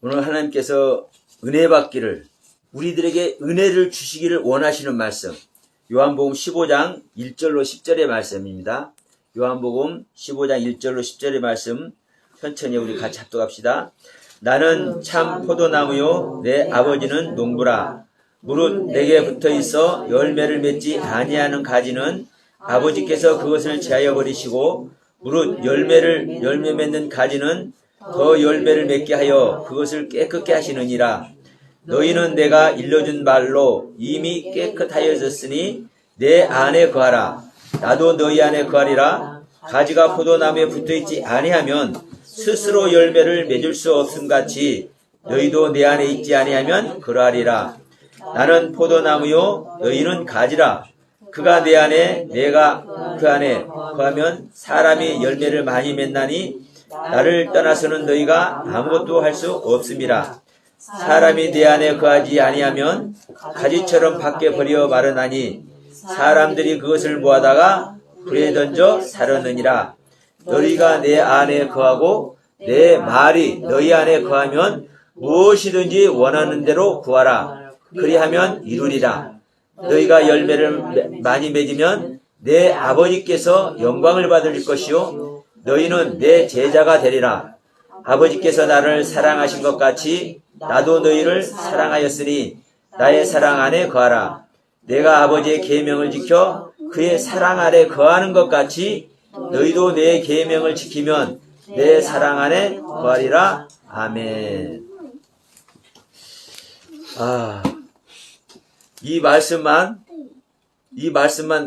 오늘 하나님께서 은혜 받기를, 우리들에게 은혜를 주시기를 원하시는 말씀, 요한복음 15장 1절로 10절의 말씀입니다. 요한복음 15장 1절로 10절의 말씀 천천히 우리 같이 합독합시다. 나는 참 포도나무요 내 아버지는 농부라. 무릇 내게 붙어있어 열매를 맺지 아니하는 가지는 아버지께서 그것을 제하여 버리시고, 무릇 열매 맺는 가지는 더 열매를 맺게 하여 그것을 깨끗게 하시느니라. 너희는 내가 일러준 말로 이미 깨끗하여졌으니 내 안에 거하라. 나도 너희 안에 거하리라. 가지가 포도나무에 붙어있지 아니하면 스스로 열매를 맺을 수 없음 같이 너희도 내 안에 있지 아니하면 그러하리라. 나는 포도나무요 너희는 가지라. 그가 내 안에 내가 그 안에 거하면 사람이 열매를 많이 맺나니 나를 떠나서는 너희가 아무것도 할 수 없음이라. 사람이 내 안에 거하지 아니하면 가지처럼 밖에 버려 마르나니 사람들이 그것을 모아다가 불에 던져 사르느니라. 너희가 내 안에 거하고 내 말이 너희 안에 거하면 무엇이든지 원하는 대로 구하라. 그리하면 이루리라. 너희가 열매를 많이 맺으면 내 아버지께서 영광을 받을 것이요 너희는 내 제자가 되리라. 아버지께서 나를 사랑하신 것 같이 나도 너희를 사랑하였으니 나의 사랑 안에 거하라. 내가 아버지의 계명을 지켜 그의 사랑 아래 거하는 것 같이 너희도 내 계명을 지키면 내 사랑 안에 거하리라. 아멘. 이 말씀만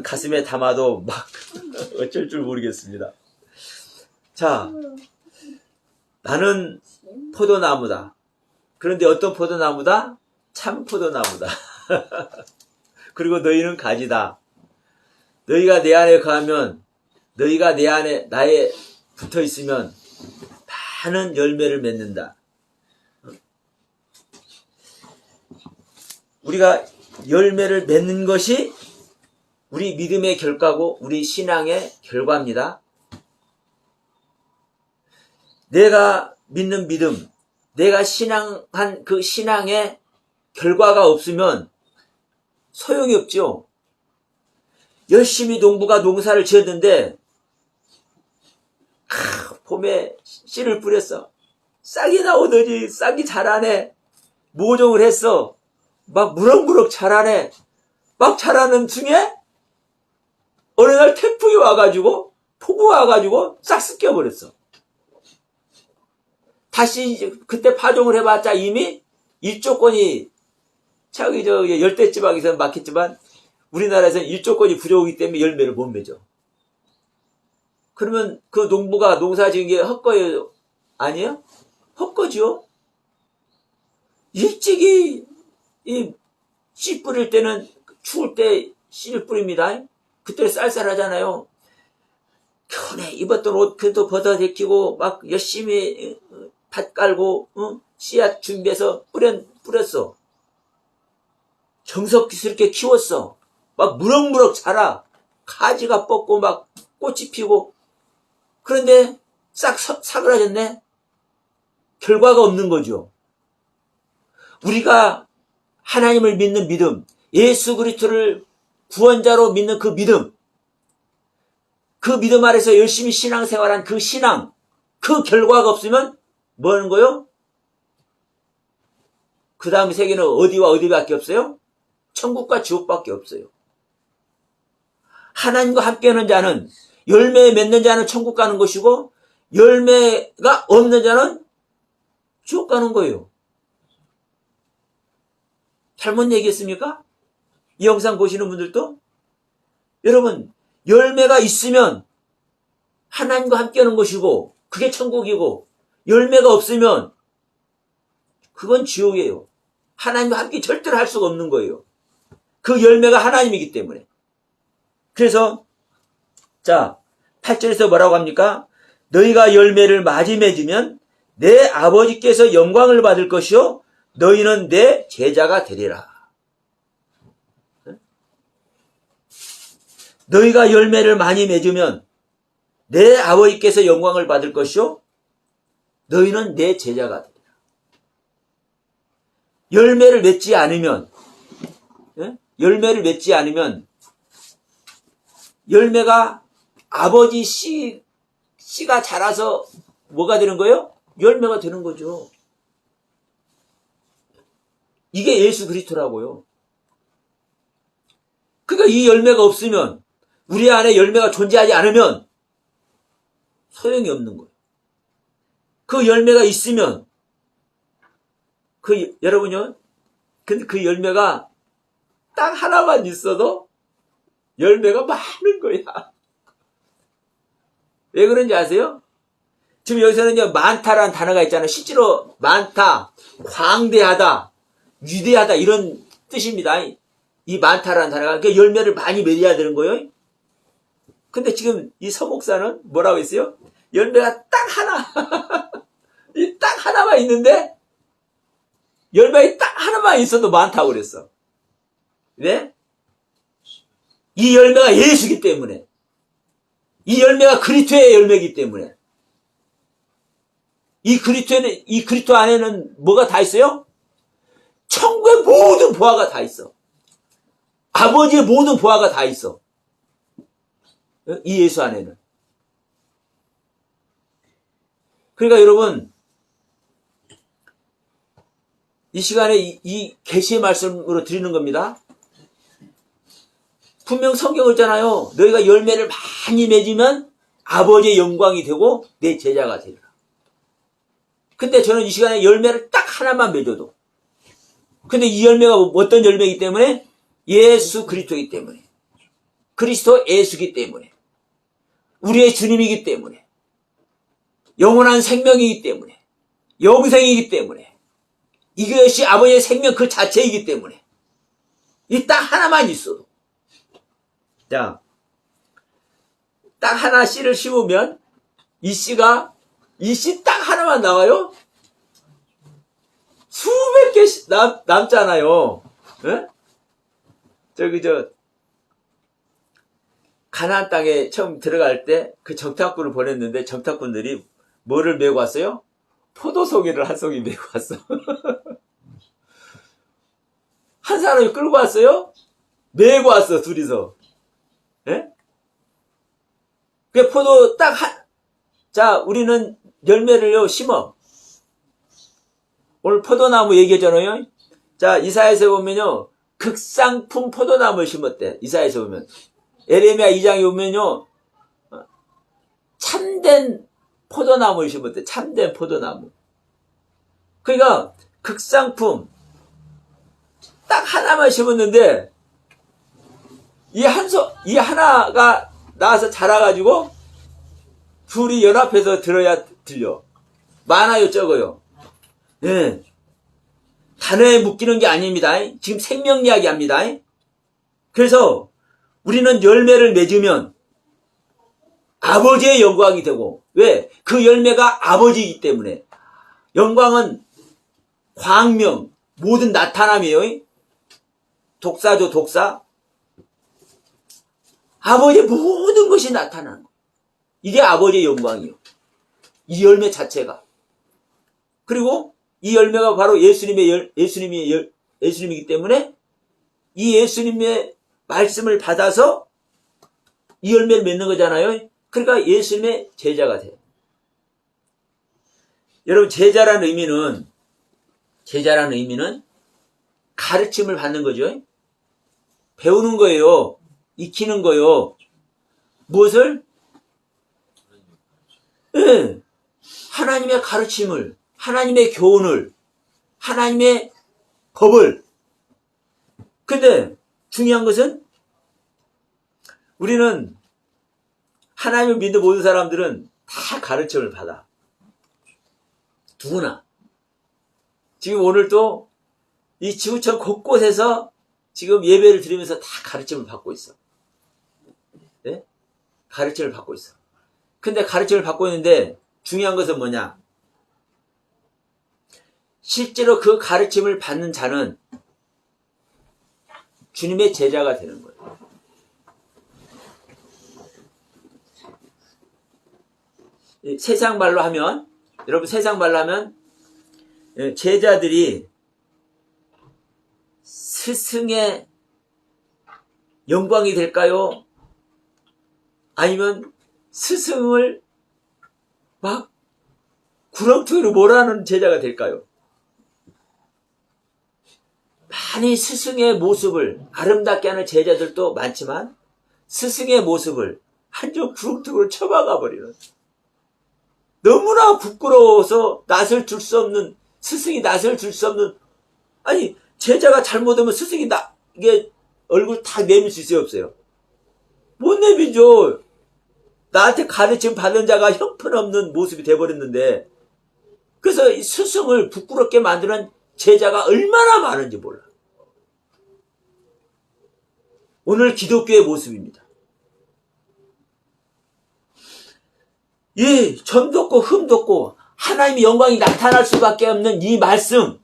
가슴에 담아도 막 어쩔 줄 모르겠습니다. 자, 나는 포도나무다. 그런데 어떤 포도나무다? 참 포도나무다. 그리고 너희는 가지다. 너희가 내 안에 거하면, 너희가 내 안에 나에 붙어 있으면 많은 열매를 맺는다. 우리가 열매를 맺는 것이 우리 믿음의 결과고 우리 신앙의 결과입니다. 내가 믿는 믿음, 내가 신앙한 그 신앙의 결과가 없으면 소용이 없죠. 열심히 농부가 농사를 지었는데 봄에 씨를 뿌렸어. 싹이 나오더니 싹이 자라네. 모종을 했어. 막 무럭무럭 자라네. 막 자라는 중에 어느 날 태풍이 와가지고 폭우가 와가지고 싹 습겨버렸어. 다시 그때 파종을 해봤자 이미 일조건이 저기 열대지방에서는 많겠지만 우리나라에서는 일조건이 부족하기 때문에 열매를 못 맺어. 그러면 그 농부가 농사 지은 게 헛거예요? 아니에요? 헛거지요? 일찍이 이 씨 뿌릴 때는 추울 때 씨를 뿌립니다. 그때 쌀쌀하잖아요. 겨울에 입었던 옷 그래도 벗어제끼고 막 열심히 밭 깔고 씨앗 준비해서 뿌렸어. 정성스럽게 키웠어. 막 무럭무럭 자라. 가지가 뻗고 막 꽃이 피고. 그런데 싹 사그라졌네. 결과가 없는 거죠. 우리가 하나님을 믿는 믿음, 예수 그리스도를 구원자로 믿는 그 믿음, 그 믿음 아래서 열심히 신앙생활한 그 신앙, 그 결과가 없으면 뭐 하는 거요? 그 다음 세계는 어디와 어디밖에 없어요? 천국과 지옥밖에 없어요. 하나님과 함께하는 자는, 열매 맺는 자는 천국 가는 것이고 열매가 없는 자는 지옥 가는 거예요. 잘못 얘기했습니까? 이 영상 보시는 분들도? 여러분, 열매가 있으면 하나님과 함께하는 것이고 그게 천국이고, 열매가 없으면 그건 지옥이에요. 하나님과 함께 절대로 할 수가 없는 거예요. 그 열매가 하나님이기 때문에. 그래서 자 8절에서 뭐라고 합니까? 너희가 열매를 많이 맺으면 내 아버지께서 영광을 받을 것이요 너희는 내 제자가 되리라. 너희가 열매를 많이 맺으면 내 아버지께서 영광을 받을 것이요 너희는 내 제자가 되리라. 열매를 맺지 않으면, 예? 열매를 맺지 않으면 열매가 아버지 씨가 자라서 뭐가 되는 거예요? 열매가 되는 거죠. 이게 예수 그리스도라고요. 그러니까 이 열매가 없으면, 우리 안에 열매가 존재하지 않으면 소용이 없는 거예요. 그 열매가 있으면, 여러분요, 근데 그 열매가 딱 하나만 있어도 열매가 많은 거야. 왜 그런지 아세요? 지금 여기서는 많다라는 단어가 있잖아요. 실제로 많다, 광대하다, 위대하다 이런 뜻입니다. 이 많다라는 단어가. 그러니까 열매를 많이 맺어야 되는 거예요. 근데 지금 이 서목사는 뭐라고 했어요? 열매가 딱 하나. 이 딱 하나만 있는데 열매가 딱 하나만 있어도 많다고 그랬어. 왜? 이 열매가 예수기 때문에. 이 열매가 그리스도의 열매이기 때문에. 이 그리스도 안에는 뭐가 다 있어요? 천국의 모든 보화가 다 있어. 아버지의 모든 보화가 다 있어. 이 예수 안에는. 그러니까 여러분, 이 시간에 이 계시의 말씀으로 드리는 겁니다. 분명 성경을 있잖아요. 너희가 열매를 많이 맺으면 아버지의 영광이 되고 내 제자가 되리라. 근데 저는 이 시간에 열매를 딱 하나만 맺어도, 근데 이 열매가 어떤 열매이기 때문에? 예수 그리스도이기 때문에, 그리스도 예수이기 때문에, 우리의 주님이기 때문에, 영원한 생명이기 때문에, 영생이기 때문에, 이것이 아버지의 생명 그 자체이기 때문에, 이 딱 하나만 있어도, 자, 딱 하나 씨를 심으면 이 씨 딱 하나만 나와요? 수백 개씩 남잖아요. 예? 가나안 땅에 처음 들어갈 때 그 정탐꾼을 보냈는데 정탐꾼들이 뭐를 메고 왔어요? 포도송이를 한 송이 메고 왔어. 한 사람이 끌고 왔어요? 메고 왔어, 둘이서. 예? 그 포도 자, 우리는 열매를요, 심어. 오늘 포도나무 얘기했잖아요. 자, 이사야에서 보면요, 극상품 포도나무를 심었대. 이사야에서 보면. 에레미야 2장에 보면요, 참된 포도나무를 심었대. 참된 포도나무. 그러니까, 극상품, 딱 하나만 심었는데, 이 하나가 나와서 자라가지고, 둘이 연합해서 들어야 들려. 많아요, 적어요? 예. 단어에 묶이는 게 아닙니다. 지금 생명 이야기 합니다. 그래서 우리는 열매를 맺으면 아버지의 영광이 되고, 왜? 그 열매가 아버지이기 때문에. 영광은 광명, 모든 나타남이에요. 독사죠, 독사. 아버지의 모든 것이 나타나는 거. 이게 아버지의 영광이에요. 이 열매 자체가. 그리고 이 열매가 바로 예수님이기 때문에 이 예수님의 말씀을 받아서 이 열매를 맺는 거잖아요. 그러니까 예수님의 제자가 돼요. 여러분, 제자라는 의미는 가르침을 받는 거죠. 배우는 거예요. 익히는 거예요. 무엇을? 네. 하나님의 가르침을, 하나님의 교훈을, 하나님의 법을. 근데 중요한 것은 우리는 하나님을 믿는 모든 사람들은 다 가르침을 받아. 누구나. 지금 오늘 또 이 지구촌 곳곳에서 지금 예배를 드리면서 다 가르침을 받고 있어. 네? 가르침을 받고 있어. 근데 가르침을 받고 있는데 중요한 것은 뭐냐? 실제로 그 가르침을 받는 자는 주님의 제자가 되는 거예요. 세상 말로 하면, 여러분, 세상 말로 하면 제자들이 스승의 영광이 될까요? 아니면 스승을 막 구렁텅이로 몰아넣는 제자가 될까요? 많이 스승의 모습을 아름답게 하는 제자들도 많지만 스승의 모습을 한쪽 구렁텅이로 쳐박아 버리는, 너무나 부끄러워서 낯을 줄 수 없는, 스승이 낯을 줄 수 없는, 아니 제자가 잘못하면 스승이 이게 얼굴 다 내밀 수 있어요, 없어요? 못 내밀죠. 나한테 가르침 받은 자가 형편없는 모습이 돼버렸는데, 그래서 이 스승을 부끄럽게 만드는 제자가 얼마나 많은지 몰라. 오늘 기독교의 모습입니다. 이 점도 없고 흠도 없고 하나님의 영광이 나타날 수밖에 없는 이 말씀,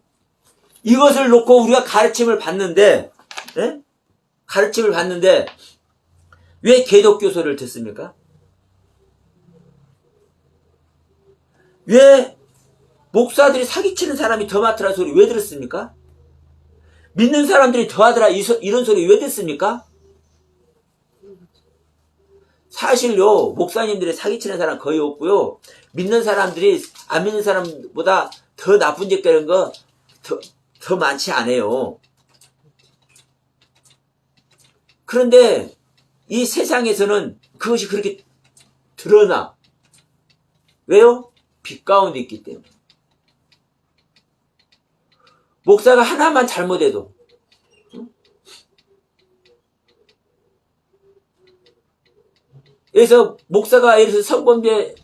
이것을 놓고 우리가 가르침을 받는데, 네? 가르침을 받는데 왜 개독교소를 듣습니까? 왜 목사들이 사기치는 사람이 더 많더라 소리 왜 들었습니까? 믿는 사람들이 더 하더라 이런 소리 왜 듣습니까? 사실요, 목사님들이 사기치는 사람 거의 없고요, 믿는 사람들이 안 믿는 사람보다 더 나쁜 짓 하는 거 더 많지 않아요. 그런데 이 세상에서는 그것이 그렇게 드러나. 왜요? 빛 가운데 있기 때문에. 목사가 하나만 잘못해도, 그래서 목사가 예를 들어서 성범죄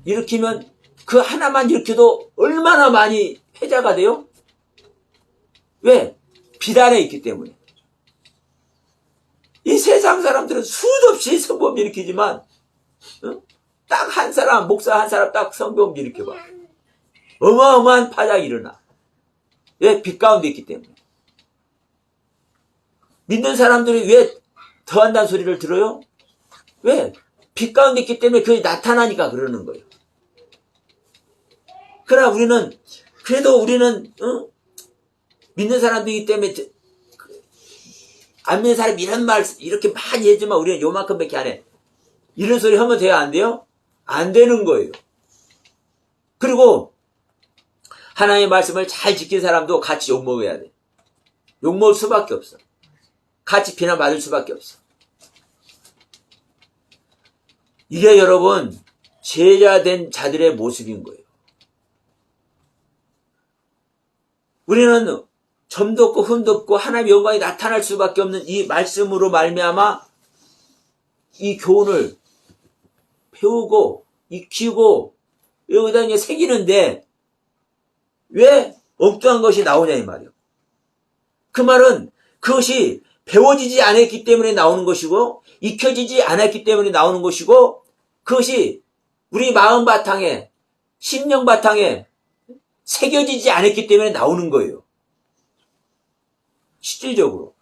일으키면 그 하나만 일으켜도 얼마나 많이 패자가 돼요? 왜? 빛 안에 있기 때문에. 이 세상 사람들은 수도 없이 성범죄 일으키지만 딱 한 사람, 목사 한 사람 딱 성범죄 일으켜봐. 어마어마한 파장이 일어나. 왜? 빛 가운데 있기 때문에. 믿는 사람들이 왜 더한다는 소리를 들어요? 왜? 빛 가운데 있기 때문에 그게 나타나니까 그러는 거예요. 그러나 그래도 우리는 믿는 사람들이기 때문에, 안 믿는 사람이 이런 말 이렇게 많이 해주면 우리는 요만큼밖에 안 해. 이런 소리 하면 돼요? 안 돼요? 안 되는 거예요. 그리고 하나님의 말씀을 잘 지킨 사람도 같이 욕먹어야 돼. 욕먹을 수밖에 없어. 같이 비난받을 수밖에 없어. 이게 여러분 제자된 자들의 모습인 거예요. 우리는 점도 없고 흠도 없고 하나님의 영광이 나타날 수밖에 없는 이 말씀으로 말미암아 이 교훈을 배우고 익히고 여기다 이제 새기는데 왜 엉뚱한 것이 나오냐 이 말이에요. 그 말은 그것이 배워지지 않았기 때문에 나오는 것이고 익혀지지 않았기 때문에 나오는 것이고 그것이 우리 마음 바탕에 심령 바탕에 새겨지지 않았기 때문에 나오는 거예요. 실질적으로.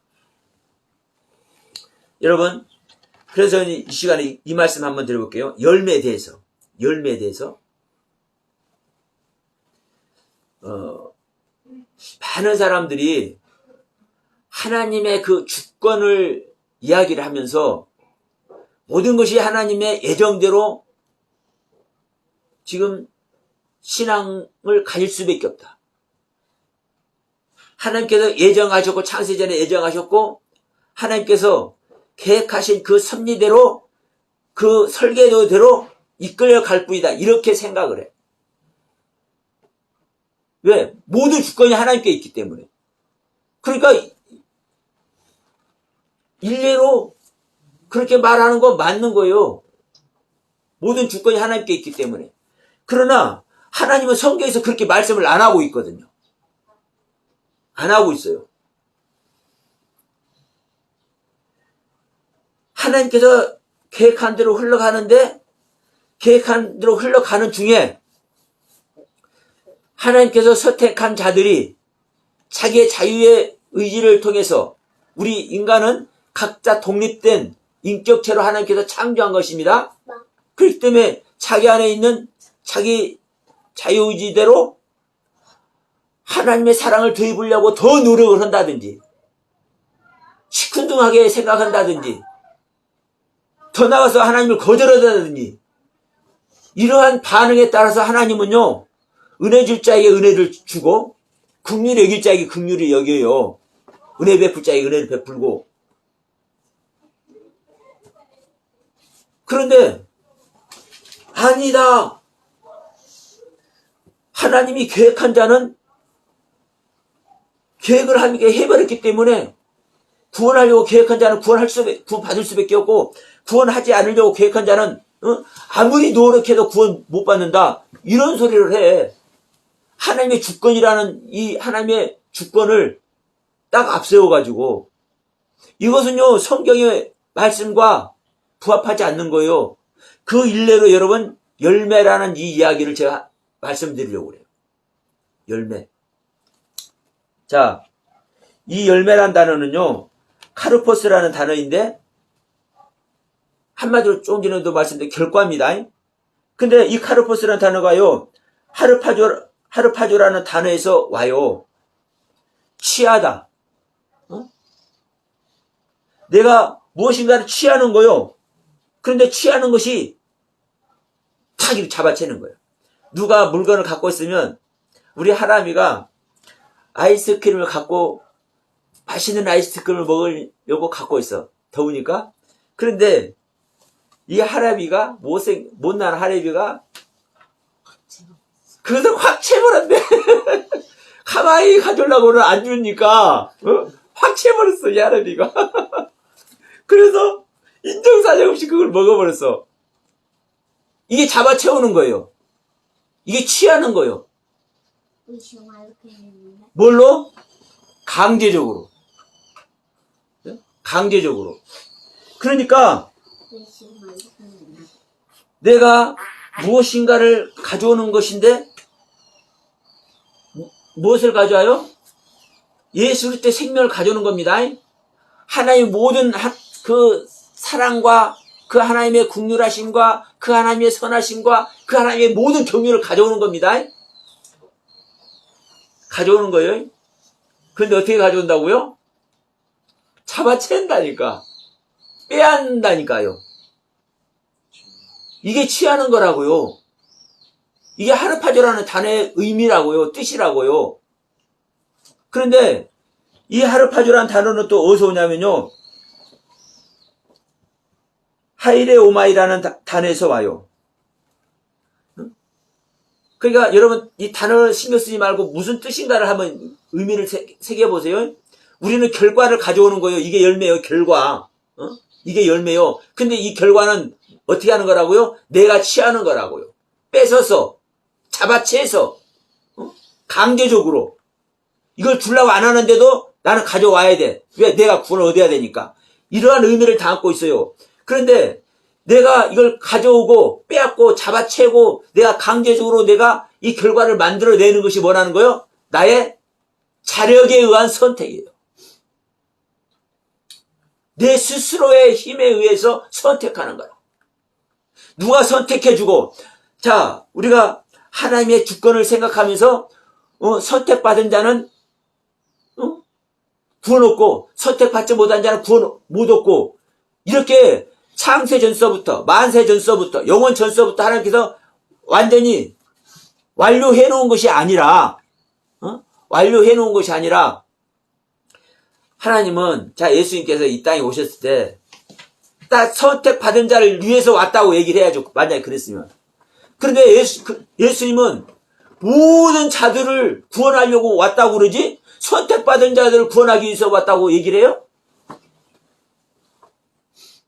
여러분, 그래서 이 시간에 이 말씀 한번 드려볼게요. 열매에 대해서. 많은 사람들이 하나님의 그 주권을 이야기를 하면서 모든 것이 하나님의 예정대로 지금 신앙을 가질 수밖에 없다. 하나님께서 예정하셨고 창세전에 예정하셨고 하나님께서 계획하신 그 섭리대로 그 설계도대로 이끌려 갈 뿐이다. 이렇게 생각을 해. 왜? 모든 주권이 하나님께 있기 때문에. 그러니까 일례로 그렇게 말하는 건 맞는 거예요. 모든 주권이 하나님께 있기 때문에. 그러나 하나님은 성경에서 그렇게 말씀을 안 하고 있거든요. 안 하고 있어요. 하나님께서 계획한 대로 흘러가는데 계획한 대로 흘러가는 중에 하나님께서 선택한 자들이 자기의 자유의 의지를 통해서 우리 인간은 각자 독립된 인격체로 하나님께서 창조한 것입니다. 그렇기 때문에 자기 안에 있는 자기 자유의지대로 하나님의 사랑을 더 입으려고 더 노력을 한다든지, 시큰둥하게 생각한다든지, 더 나가서 하나님을 거절한다든지, 이러한 반응에 따라서 하나님은요, 은혜 줄 자에게 은혜를 주고, 긍휼 여길 자에게 긍휼을 여겨요. 은혜 베풀 자에게 은혜를 베풀고. 그런데 아니다. 하나님이 계획한 자는 계획을 하게 해버렸기 때문에 구원하려고 계획한 자는 구원받을 수밖에 없고, 구원하지 않으려고 계획한 자는 아무리 노력해도 구원 못 받는다. 이런 소리를 해. 하나님의 주권이라는 이 하나님의 주권을 딱 앞세워가지고, 이것은요 성경의 말씀과 부합하지 않는 거예요. 그 일례로 여러분, 열매라는 이 이야기를 제가 말씀드리려고 그래요. 열매. 자, 이 열매란 단어는요, 카르포스라는 단어인데, 한마디로 조금 전에도 말씀드린 결과입니다. 근데 이 카르포스라는 단어가요, 하르파조라는 단어에서 와요. 취하다. 내가 무엇인가를 취하는 거요. 그런데 취하는 것이 탁 이렇게 잡아채는 거예요. 누가 물건을 갖고 있으면, 우리 하람이가 아이스크림을 갖고, 맛있는 아이스크림을 먹으려고 갖고 있어. 더우니까. 그런데 이 하람이가, 못난 하람이가 그것을 확 채버렸네. 가만히 가져오려고는 안 주니까 확 채버렸어, 이 하람이가. 그래서 인정사정 없이 그걸 먹어버렸어. 이게 잡아채우는 거예요. 이게 취하는 거예요. 뭘로? 강제적으로. 강제적으로. 그러니까 내가 무엇인가를 가져오는 것인데, 무엇을 가져와요? 예수 그리스도의 생명을 가져오는 겁니다. 하나님의 모든 그 사랑과 그 하나님의 긍휼하심과 그 하나님의 선하심과 그 하나님의 모든 경륜을 가져오는 겁니다. 가져오는 거예요. 그런데 어떻게 가져온다고요? 잡아챈다니까. 빼앗는다니까요. 이게 취하는 거라고요. 이게 하르파조라는 단어의 의미라고요. 뜻이라고요. 그런데 이 하르파조라는 단어는 또 어디서 오냐면요, 하이레 오마이라는 단어에서 와요. 그러니까 여러분, 이 단어를 신경 쓰지 말고 무슨 뜻인가를 한번 의미를 새겨보세요. 우리는 결과를 가져오는 거예요. 이게 열매요, 결과. 이게 열매요. 근데 이 결과는 어떻게 하는 거라고요? 내가 취하는 거라고요. 뺏어서, 잡아채서, 강제적으로. 이걸 주려고 안 하는데도 나는 가져와야 돼. 왜? 내가 구원을 얻어야 되니까. 이러한 의미를 담고 있어요. 그런데 내가 이걸 가져오고 빼앗고 잡아채고 내가 강제적으로 내가 이 결과를 만들어내는 것이 뭐라는 거예요? 나의 자력에 의한 선택이에요. 내 스스로의 힘에 의해서 선택하는 거야. 누가 선택해주고, 자, 우리가 하나님의 주권을 생각하면서 선택받은 자는 구원 얻고, 선택받지 못한 자는 구원 못 얻고, 이렇게 창세 전서부터, 만세 전서부터, 영원 전서부터 하나님께서 완전히 완료해 놓은 것이 아니라, 완료해 놓은 것이 아니라, 하나님은, 자, 예수님께서 이 땅에 오셨을 때, 딱 선택받은 자를 위해서 왔다고 얘기를 해야죠. 만약에 그랬으면. 그런데 예수님은 모든 자들을 구원하려고 왔다고 그러지, 선택받은 자들을 구원하기 위해서 왔다고 얘기를 해요?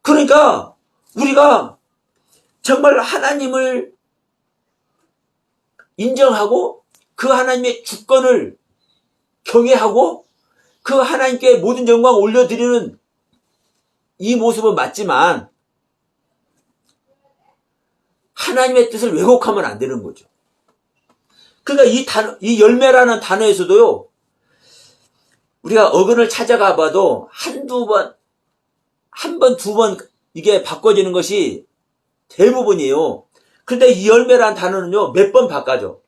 그러니까 우리가 정말 하나님을 인정하고 그 하나님의 주권을 경외하고 그 하나님께 모든 영광을 올려드리는 이 모습은 맞지만 하나님의 뜻을 왜곡하면 안 되는 거죠. 그러니까 이 열매라는 단어에서도요, 우리가 어근을 찾아가 봐도 한 번, 두 번 이게 바꿔지는 것이 대부분이에요. 근데 이 열매라는 단어는요, 몇 번 바꿔져.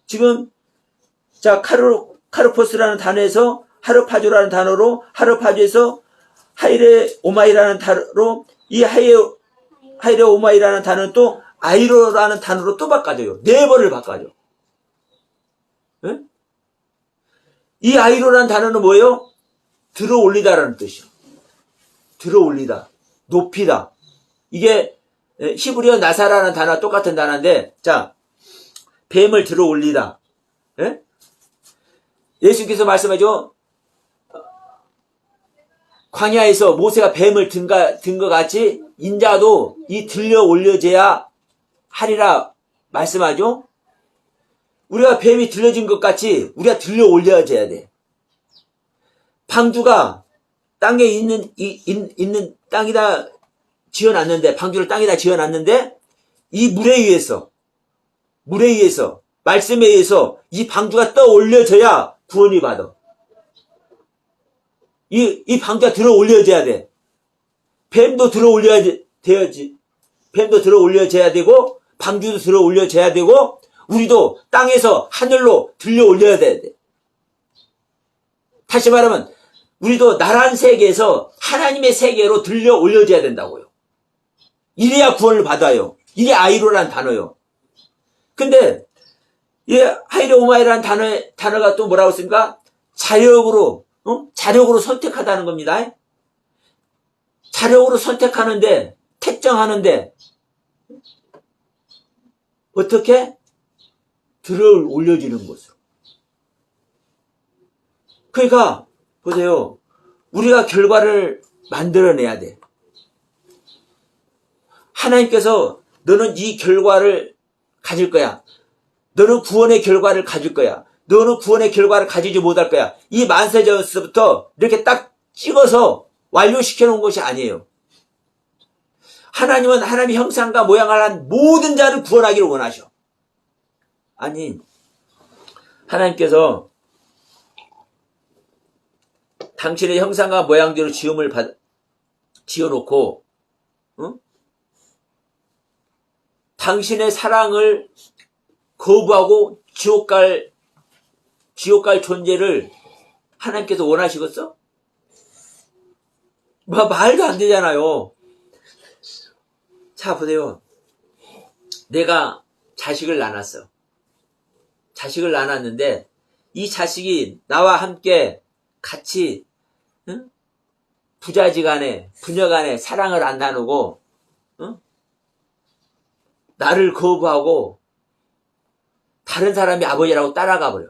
지금, 자, 카르포스라는 단어에서 하르파조라는 단어로, 하르파조에서 하이레 오마이라는 단어로, 이 하이레 오마이라는 단어는 또 아이로라는 단어로 또 바꿔줘요. 4번을 바꿔줘. 네? 이 아이로라는 단어는 뭐예요? 들어 올리다라는 뜻이요. 들어 올리다, 높이다. 이게 히브리어 나사라는 단어와 똑같은 단어인데, 자, 뱀을 들어 올리다. 예? 예수께서 말씀하죠. 광야에서 모세가 뱀을 든 것 같이 인자도 이 들려 올려져야 하리라 말씀하죠. 우리가 뱀이 들려진 것 같이 우리가 들려 올려져야 돼. 방주가 땅에 있는 땅에다 지어놨는데, 방주를 땅에다 지어놨는데, 이 물에 의해서, 말씀에 의해서 이 방주가 떠 올려져야 구원이 받아. 이 방주가 들어 올려져야 돼. 뱀도 들어 올려져야 되고, 방주도 들어 올려져야 되고, 우리도 땅에서 하늘로 들려 올려야 돼. 다시 말하면, 우리도 나란 세계에서 하나님의 세계로 들려 올려져야 된다고요. 이래야 구원을 받아요. 이게 아이로라는 단어요. 근데 이 하이레 오마이라는 단어가 또 뭐라고 했습니까? 자력으로 선택하다는 겁니다. 자력으로 선택하는데, 택정하는데 어떻게? 들어 올려지는 것으로. 그러니까 보세요. 우리가 결과를 만들어내야 돼. 하나님께서 너는 이 결과를 가질 거야. 너는 구원의 결과를 가질 거야. 너는 구원의 결과를 가지지 못할 거야. 이 만세전서부터 이렇게 딱 찍어서 완료시켜 놓은 것이 아니에요. 하나님은 하나님의 형상과 모양을 한 모든 자를 구원하기를 원하셔. 아니, 하나님께서 당신의 형상과 모양대로 지어놓고, 당신의 사랑을 거부하고 지옥 갈 존재를 하나님께서 원하시겠어? 말도 안 되잖아요. 자, 보세요. 내가 자식을 낳았어. 자식을 낳았는데, 이 자식이 나와 함께 같이, 부자지간에, 부녀간에 사랑을 안 나누고, 나를 거부하고, 다른 사람이 아버지라고 따라가 버려.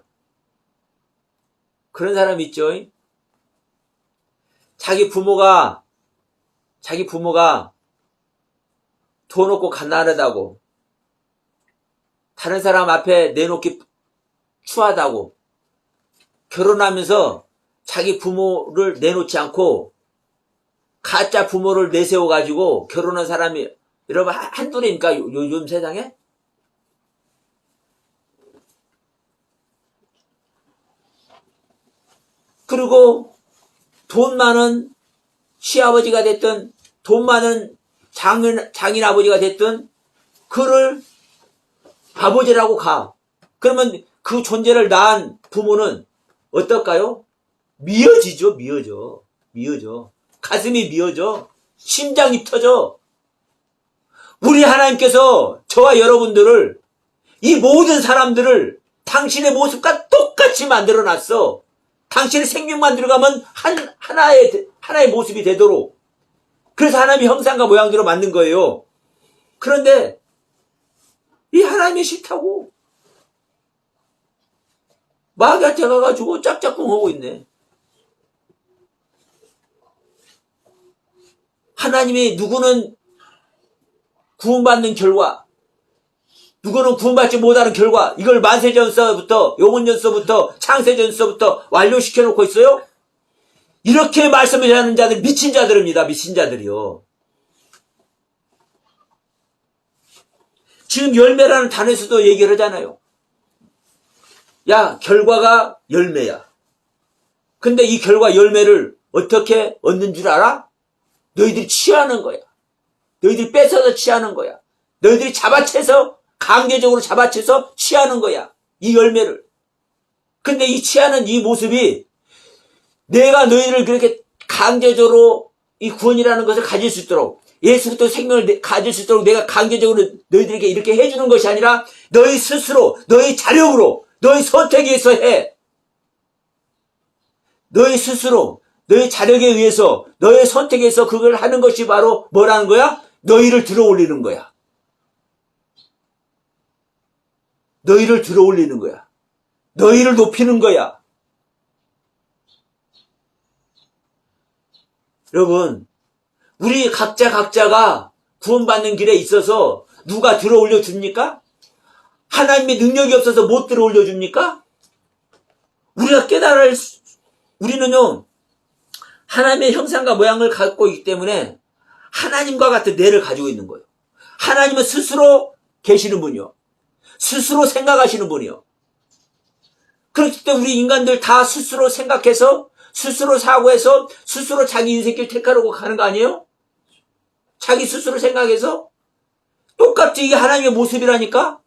그런 사람 있죠? 자기 부모가 돈 없고 가난하다고, 다른 사람 앞에 내놓기 추하다고, 결혼하면서 자기 부모를 내놓지 않고 가짜 부모를 내세워가지고 결혼한 사람이 여러분 한둘입니까? 요즘 세상에? 그리고 돈 많은 시아버지가 됐든 돈 많은 장인 아버지가 됐든 그를 아버지라고 가. 그러면 그 존재를 낳은 부모는 어떨까요? 미어지죠. 가슴이 미어져. 심장이 터져. 우리 하나님께서 저와 여러분들을, 이 모든 사람들을 당신의 모습과 똑같이 만들어놨어. 당신의 생명만 들어가면 하나의 모습이 되도록. 그래서 하나님의 형상과 모양대로 만든 거예요. 그런데 이 하나님이 싫다고 마귀한테 가가지고 짝짝꿍하고 있네. 하나님이 누구는 구원받는 결과, 누구는 구원받지 못하는 결과, 이걸 만세전서부터, 용언전서부터, 창세전서부터 완료시켜 놓고 있어요? 이렇게 말씀을 하는 자들, 미친 자들입니다. 미친 자들이요. 지금 열매라는 단어에서도 얘기를 하잖아요. 야, 결과가 열매야. 근데 이 결과 열매를 어떻게 얻는 줄 알아? 너희들이 취하는 거야. 너희들이 뺏어서 취하는 거야. 너희들이 강제적으로 잡아채서 취하는 거야. 이 열매를. 근데 이 취하는 이 모습이 내가 너희를 그렇게 강제적으로 이 구원이라는 것을 가질 수 있도록 예수부터 생명을 가질 수 있도록 내가 강제적으로 너희들에게 이렇게 해주는 것이 아니라 너희 스스로 너희 자력으로 너희 선택에 의해서 해. 너희 스스로 너희 자력에 의해서 너의 선택에 의해서 그걸 하는 것이 바로 뭐라는 거야? 너희를 들어 올리는 거야. 너희를 들어 올리는 거야. 너희를 높이는 거야. 여러분, 우리 각자가 구원받는 길에 있어서 누가 들어 올려줍니까? 하나님의 능력이 없어서 못 들어 올려줍니까? 우리가 우리는요, 하나님의 형상과 모양을 갖고 있기 때문에 하나님과 같은 뇌를 가지고 있는 거예요. 하나님은 스스로 계시는 분이요. 스스로 생각하시는 분이요. 그렇기 때문에 우리 인간들 다 스스로 생각해서 스스로 사고해서 스스로 자기 인생길 택하려고 가는 거 아니에요? 자기 스스로 생각해서 똑같이 이게 하나님의 모습이라니까?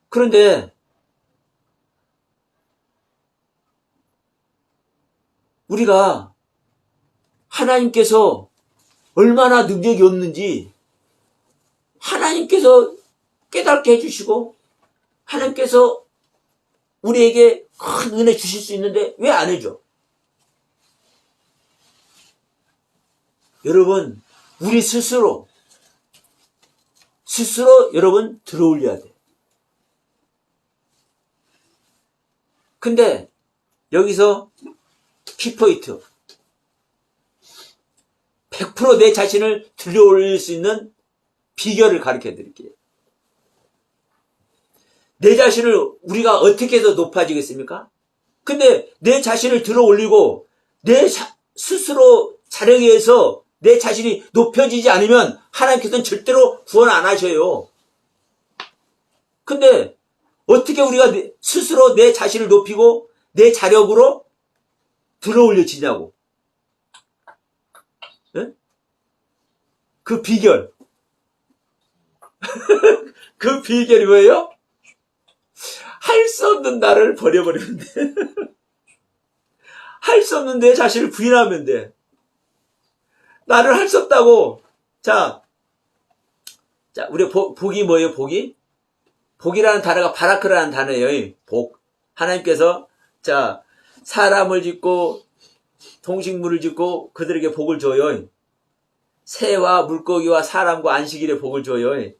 그런데 우리가 하나님께서 얼마나 능력이 없는지 하나님께서 깨닫게 해주시고 하나님께서 우리에게 큰 은혜 주실 수 있는데 왜 안 해줘? 여러분, 우리 스스로 여러분 들어올려야 돼. 근데 여기서 키포인트 100% 내 자신을 들어올릴 수 있는 비결을 가르쳐 드릴게요. 내 자신을 우리가 어떻게 해서 높아지겠습니까? 근데 내 자신을 들어 올리고 내 스스로 자력에 의해서 내 자신이 높여지지 않으면 하나님께서는 절대로 구원 안 하셔요. 근데 어떻게 우리가 스스로 내 자신을 높이고 내 자력으로 들어 올려지냐고. 네? 그 비결. 그 비결이 뭐예요? 할 수 없는 나를 버려버리면 돼. 할 수 없는 내 자신을 부인하면 돼. 나를 할 수 없다고. 자, 우리 복이 뭐예요, 복이? 복이라는 단어가 바라크라는 단어예요, 복. 하나님께서, 사람을 짓고, 동식물을 짓고, 그들에게 복을 줘요. 새와 물고기와 사람과 안식일에 복을 줘요. 예?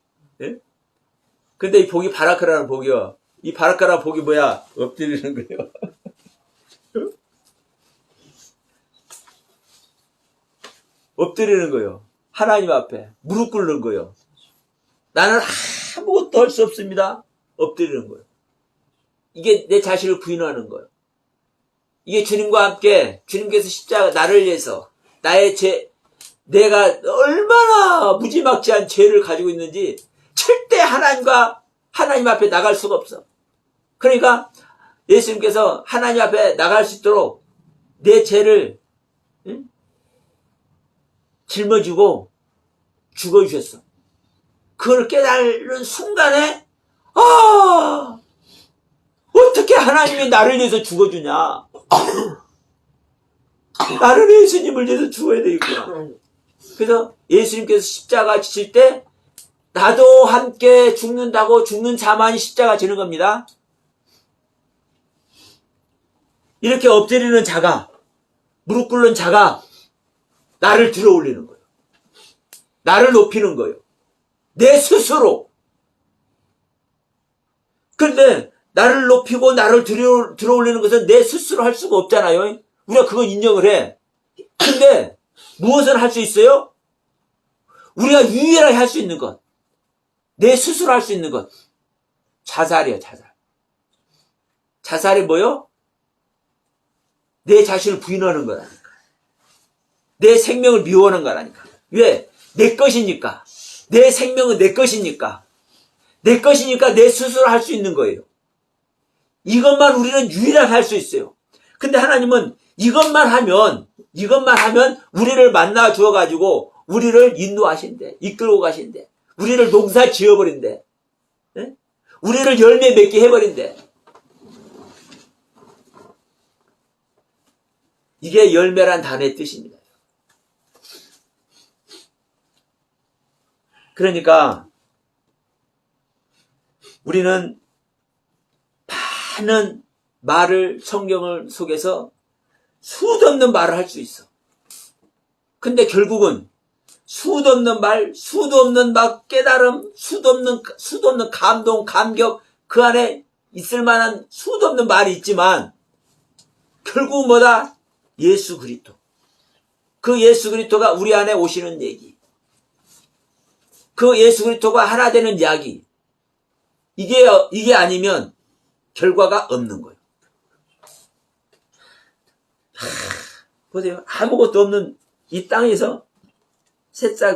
근데 이 복이 바라크라는 복이요. 이 바라크라는 복이 뭐야? 엎드리는 거예요. 엎드리는 거예요. 하나님 앞에 무릎 꿇는 거예요. 나는 아무것도 할 수 없습니다. 엎드리는 거예요. 이게 내 자신을 부인하는 거예요. 이게 주님과 함께 주님께서 십자가 나를 위해서 내가 얼마나 무지막지한 죄를 가지고 있는지 절대 하나님 앞에 나갈 수가 없어. 그러니까 예수님께서 하나님 앞에 나갈 수 있도록 내 죄를 짊어지고 죽어주셨어. 그걸 깨달은 순간에 어떻게 하나님이 나를 위해서 죽어주냐. 나는 예수님을 위해서 죽어야 되겠구나. 그래서 예수님께서 십자가 지실 때 나도 함께 죽는다고 죽는 자만이 십자가 지는 겁니다. 이렇게 엎드리는 자가, 무릎 꿇는 자가 나를 들어 올리는 거예요. 나를 높이는 거예요. 내 스스로. 그런데 나를 높이고 나를 들어 올리는 것은 내 스스로 할 수가 없잖아요. 우리가 그건 인정을 해. 근데 무엇을 할 수 있어요? 우리가 유일하게 할 수 있는 것. 내 스스로 할 수 있는 것. 자살이에요, 자살. 자살이 뭐요? 내 자신을 부인하는 거라니까. 내 생명을 미워하는 거라니까. 왜? 내 것이니까. 내 생명은 내 것이니까. 내 것이니까 내 스스로 할 수 있는 거예요. 이것만 우리는 유일하게 할 수 있어요. 근데 하나님은 이것만 하면 우리를 만나 주어가지고 우리를 인도하신대. 이끌고 가신대. 우리를 농사 지어버린대. 네? 우리를 열매 맺게 해버린대. 이게 열매란 단어의 뜻입니다. 그러니까 우리는 많은 말을 성경을 속에서 수도 없는 말을 할 수 있어. 근데 결국은 수도 없는 말, 수도 없는 막 깨달음, 수도 없는 감동, 감격, 그 안에 있을 만한 수도 없는 말이 있지만 결국은 뭐다? 예수 그리스도. 그 예수 그리스도가 우리 안에 오시는 얘기. 그 예수 그리스도가 하나 되는 이야기. 이게 아니면 결과가 없는 거예요. 보세요. 아무것도 없는 이 땅에서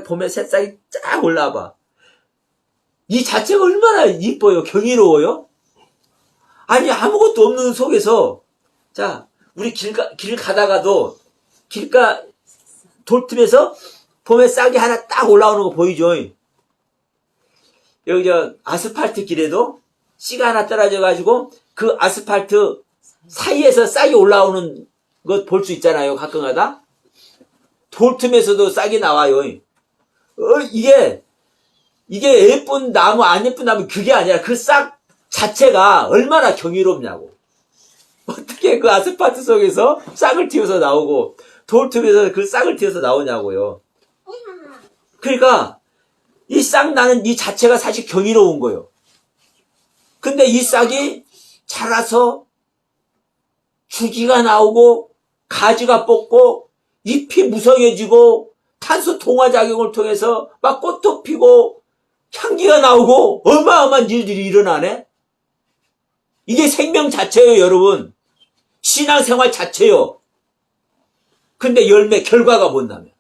봄에 새싹이 쫙 올라와봐. 이 자체가 얼마나 이뻐요. 경이로워요. 아니 아무것도 없는 속에서 자 우리 길 가다가도 길가 돌틈에서 봄에 싹이 하나 딱 올라오는 거 보이죠? 여기 아스팔트 길에도 씨가 하나 떨어져 가지고 그 아스팔트 사이에서 싹이 올라오는 것 볼 수 있잖아요. 가끔가다 돌틈에서도 싹이 나와요. 이게 예쁜 나무 안 예쁜 나무 그게 아니라 그 싹 자체가 얼마나 경이롭냐고. 어떻게 그 아스팔트 속에서 싹을 틔워서 나오고 돌틈에서 그 싹을 틔워서 나오냐고요. 그러니까 이 싹 나는 이 자체가 사실 경이로운 거예요. 근데 이 싹이 자라서 줄기가 나오고 가지가 뽑고 잎이 무성해지고 탄소 동화작용을 통해서 막 꽃도 피고 향기가 나오고 어마어마한 일들이 일어나네. 이게 생명 자체예요, 여러분. 신앙생활 자체요. 근데 결과가 뭔다면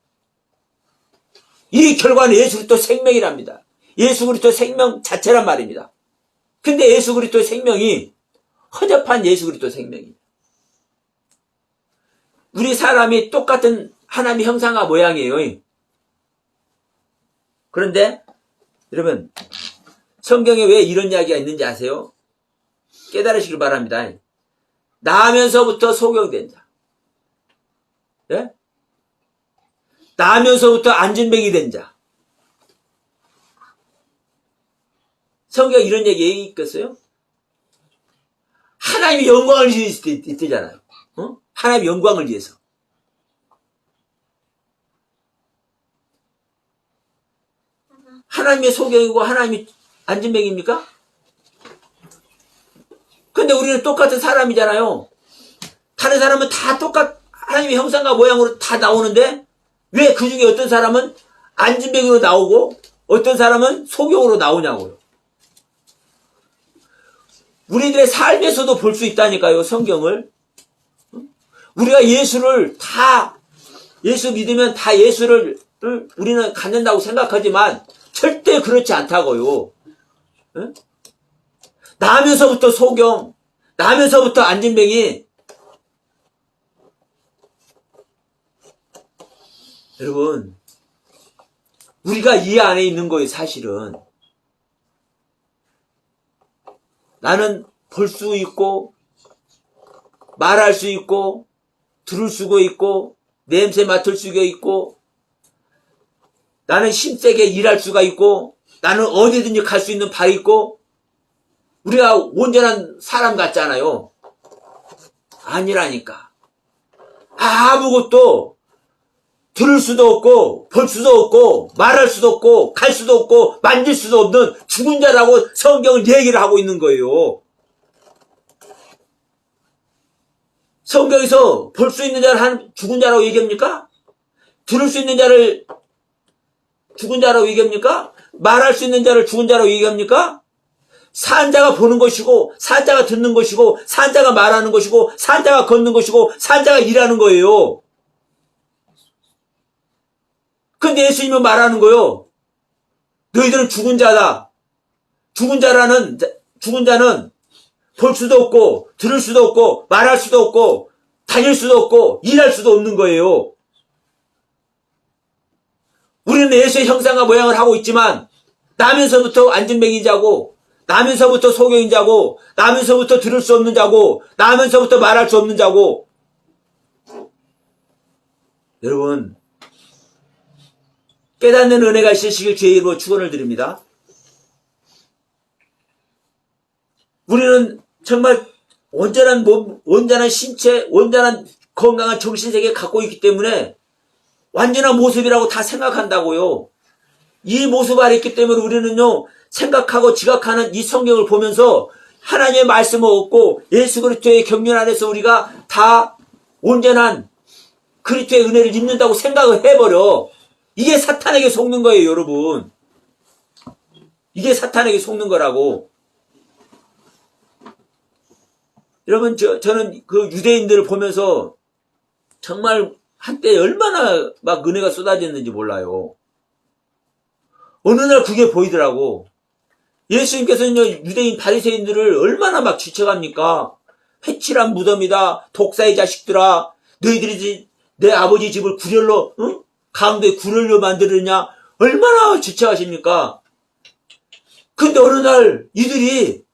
이 결과는 예수 그리스도 생명이랍니다. 예수 그리스도 생명 자체란 말입니다. 근데 예수 그리스도 생명이 허접한 예수 그리스도 생명입니다. 우리 사람이 똑같은 하나님의 형상과 모양이에요. 그런데 여러분 성경에 왜 이런 이야기가 있는지 아세요? 깨달으시길 바랍니다. 나면서부터 소경된 자, 예? 나면서부터 안진뱅이 된 자. 성경에 이런 얘기 있겠어요? 하나님의 영광을 위해서 있잖아요. 하나님의 영광을 위해서. 하나님의 소경이고 하나님의 안진뱅입니까? 근데 우리는 똑같은 사람이잖아요. 다른 사람은 다 하나님의 형상과 모양으로 다 나오는데 왜 그 중에 어떤 사람은 안진뱅이로 나오고 어떤 사람은 소경으로 나오냐고요. 우리들의 삶에서도 볼 수 있다니까요, 성경을. 우리가 예수 믿으면 다 예수를 우리는 갖는다고 생각하지만 절대 그렇지 않다고요. 나면서부터 소경, 나면서부터 안진뱅이. 여러분, 우리가 이 안에 있는 거예요, 사실은. 나는 볼 수 있고, 말할 수 있고, 들을 수가 있고, 냄새 맡을 수가 있고, 나는 힘세게 일할 수가 있고, 나는 어디든지 갈 수 있는 바 있고, 우리가 온전한 사람 같잖아요. 아니라니까. 아무것도 들을 수도 없고, 볼 수도 없고, 말할 수도 없고, 갈 수도 없고, 만질 수도 없는 죽은 자라고 성경은 얘기를 하고 있는 거예요. 성경에서 볼 수 있는 자를 죽은 자라고 얘기합니까? 들을 수 있는 자를 죽은 자라고 얘기합니까? 말할 수 있는 자를 죽은 자라고 얘기합니까? 산 자가 보는 것이고, 산 자가 듣는 것이고, 산 자가 말하는 것이고, 산 자가 걷는 것이고, 산 자가 일하는 거예요. 근데 예수님은 말하는 거요. 너희들은 죽은 자다. 죽은 자는 볼 수도 없고, 들을 수도 없고, 말할 수도 없고, 다닐 수도 없고, 일할 수도 없는 거예요. 우리는 예수의 형상과 모양을 하고 있지만, 나면서부터 안진뱅인 자고, 나면서부터 소경인 자고, 나면서부터 들을 수 없는 자고, 나면서부터 말할 수 없는 자고, 여러분, 깨닫는 은혜가 있으시길 주의 이름으로 축원을 드립니다. 우리는 정말 온전한 몸, 온전한 신체, 온전한 건강한 정신세계 갖고 있기 때문에 완전한 모습이라고 다 생각한다고요. 이 모습 아래 있기 때문에 우리는요, 생각하고 지각하는 이 성경을 보면서 하나님의 말씀을 얻고 예수 그리스도의 경륜 안에서 우리가 다 온전한 그리스도의 은혜를 입는다고 생각을 해버려. 이게 사탄에게 속는 거예요, 여러분. 이게 사탄에게 속는 거라고. 여러분, 저는 그 유대인들을 보면서 정말 한때 얼마나 막 은혜가 쏟아졌는지 몰라요. 어느 날 그게 보이더라고. 예수님께서는요, 유대인 바리새인들을 얼마나 막 지쳐갑니까? 회칠한 무덤이다. 독사의 자식들아. 너희들이 내 아버지 집을 구렬로, 응? 강도에 구렬로 만들느냐? 얼마나 지쳐하십니까? 근데 어느 날 이들이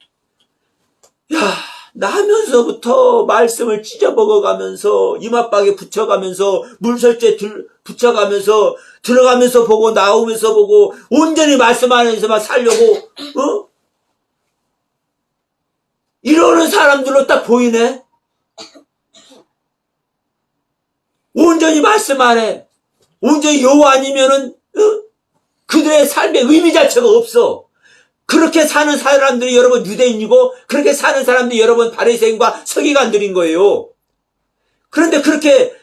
나면서부터 말씀을 찢어 먹어가면서 이맛박에 붙여가면서 물설째 붙여가면서 들어가면서 보고 나오면서 보고 온전히 말씀 안에서만 살려고 이러는 사람들로 딱 보이네. 온전히 말씀 안에 온전히 여호와 아니면은 그들의 삶의 의미 자체가 없어. 그렇게 사는 사람들이 여러분 유대인이고 그렇게 사는 사람들이 여러분 바리새인과 서기관들인 거예요. 그런데 그렇게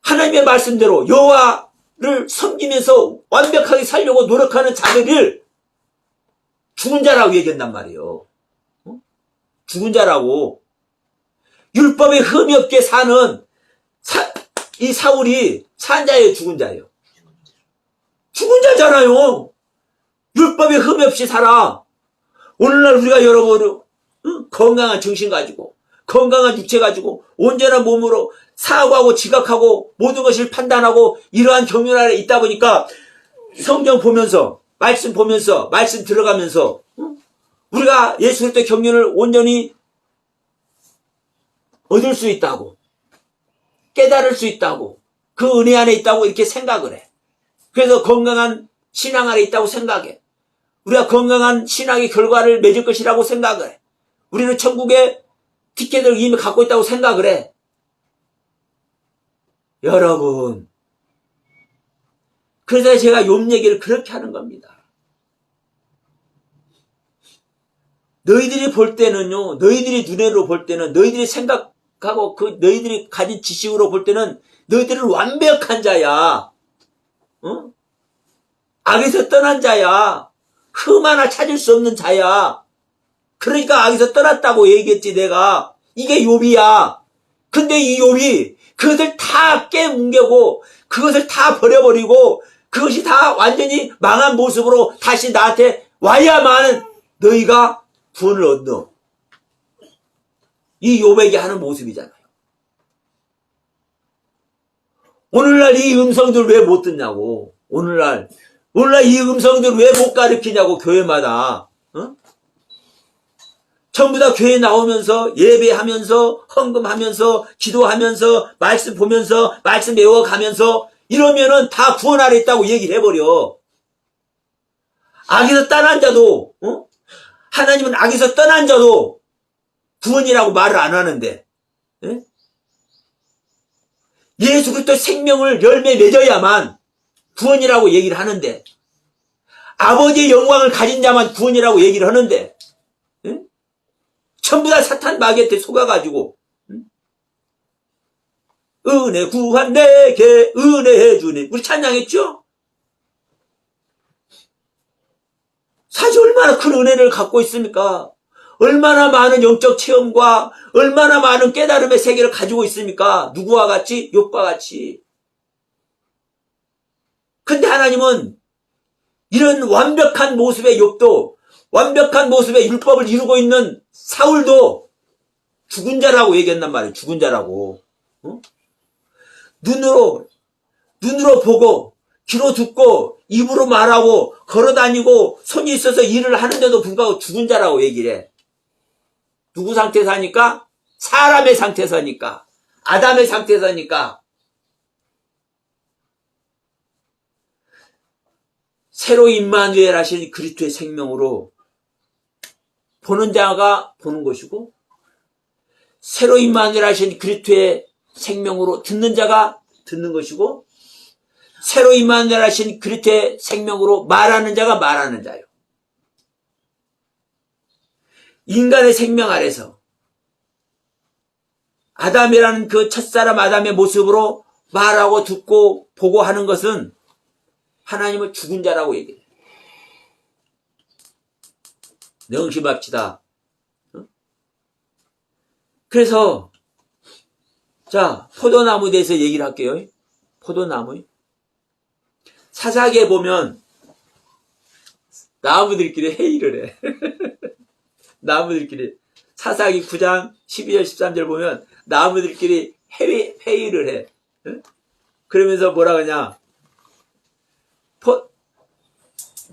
하나님의 말씀대로 여호와를 섬기면서 완벽하게 살려고 노력하는 자들을 죽은 자라고 얘기한단 말이에요. 죽은 자라고. 율법에 흠이 없게 사는 이 사울이 산 자예요, 죽은 자예요. 죽은 자잖아요. 율법에 흠이 없이 살아. 오늘날 우리가 여러분 건강한 정신 가지고 건강한 육체 가지고 온전한 몸으로 사고하고 지각하고 모든 것을 판단하고 이러한 경륜 아래 있다 보니까 성경 보면서 말씀 보면서 말씀 들어가면서 우리가 예수 그리스도의 경륜을 온전히 얻을 수 있다고 깨달을 수 있다고 그 은혜 안에 있다고 이렇게 생각을 해. 그래서 건강한 신앙 안에 있다고 생각해. 우리가 건강한 신앙의 결과를 맺을 것이라고 생각을 해. 우리는 천국의 티켓을 이미 갖고 있다고 생각을 해. 여러분, 그래서 제가 욥 얘기를 그렇게 하는 겁니다. 너희들이 볼 때는요, 너희들이 눈으로 볼 때는, 너희들이 생각하고 너희들이 가진 지식으로 볼 때는 너희들은 완벽한 자야. 악에서 떠난 자야. 흠 하나 찾을 수 없는 자야. 그러니까 악에서 떠났다고 얘기했지 내가. 이게 욥이야. 근데 이 욥이 그것을 다 깨뭉개고 그것을 다 버려버리고 그것이 다 완전히 망한 모습으로 다시 나한테 와야만 너희가 구원을 얻어. 이 욥에게 하는 모습이잖아요. 오늘날 이 음성들 왜 못 듣냐고. 오늘날 이 음성들 왜 못 가르치냐고, 교회마다. 전부 다 교회 나오면서, 예배하면서, 헌금하면서, 기도하면서, 말씀 보면서, 말씀 외워가면서, 이러면은 다 구원 아래 있다고 얘기를 해버려. 악에서 떠난 자도, 하나님은 악에서 떠난 자도 구원이라고 말을 안 하는데, 예수 그리스도 생명을 열매 맺어야만 구원이라고 얘기를 하는데, 아버지의 영광을 가진 자만 구원이라고 얘기를 하는데, 전부 다 사탄 마귀한테 속아가지고, 은혜 구한 내게 은혜해 주니. 우리 찬양했죠? 사실 얼마나 큰 은혜를 갖고 있습니까? 얼마나 많은 영적 체험과 얼마나 많은 깨달음의 세계를 가지고 있습니까? 누구와 같이? 욥과 같이. 근데 하나님은 이런 완벽한 모습의 욥도, 완벽한 모습의 율법을 이루고 있는 사울도 죽은 자라고 얘기한단 말이에요. 죽은 자라고. 눈으로 보고, 귀로 듣고, 입으로 말하고, 걸어다니고, 손이 있어서 일을 하는데도 불구하고 죽은 자라고 얘기를 해. 누구 상태에서 하니까? 사람의 상태에서 하니까. 아담의 상태에서 하니까. 새로 임마누엘 하신 그리스도의 생명으로 보는 자가 보는 것이고, 새로 임마누엘 하신 그리스도의 생명으로 듣는 자가 듣는 것이고, 새로 임마누엘 하신 그리스도의 생명으로 말하는 자가 말하는 자요. 인간의 생명 아래서 아담이라는 그 첫사람 아담의 모습으로 말하고 듣고 보고 하는 것은 하나님을 죽은 자라고 얘기해요. 명심합시다. 그래서 자, 포도나무에 대해서 얘기를 할게요. 포도나무. 사사기에 보면 나무들끼리 회의를 해. 나무들끼리. 사사기 9장 12절 13절 보면 나무들끼리 회의를 해. 그러면서 뭐라 그러냐.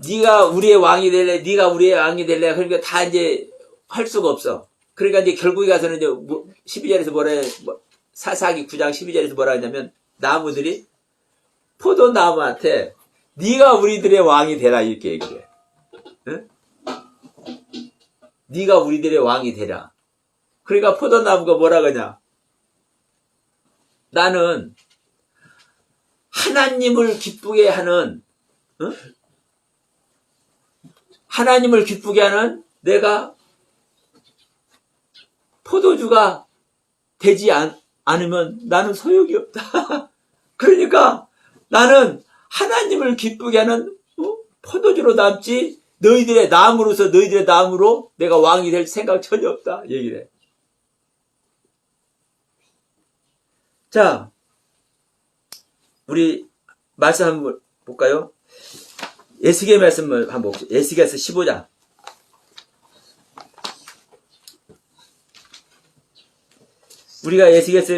네가 우리의 왕이 될래, 네가 우리의 왕이 될래. 그러니까 다 이제 할 수가 없어. 그러니까 이제 결국에 가서는 이제 12절에서 뭐라 해. 사사기 9장 12절에서 뭐라 하냐면 나무들이 포도나무한테 네가 우리들의 왕이 되라 이렇게 얘기해. 응? 네가 우리들의 왕이 되라. 그러니까 포도나무가 뭐라 그러냐. 나는 하나님을 기쁘게 하는, 응? 하나님을 기쁘게 하는 내가 포도주가 되지 않으면 나는 소용이 없다. 그러니까 나는 하나님을 기쁘게 하는 포도주로 남지 너희들의 나무로서 너희들의 나무로 내가 왕이 될 생각 전혀 없다. 얘기를 해. 자, 우리 말씀 한번 볼까요? 에스겔 말씀을 한번 봅시다. 에스겔서 15장. 우리가 에스겔서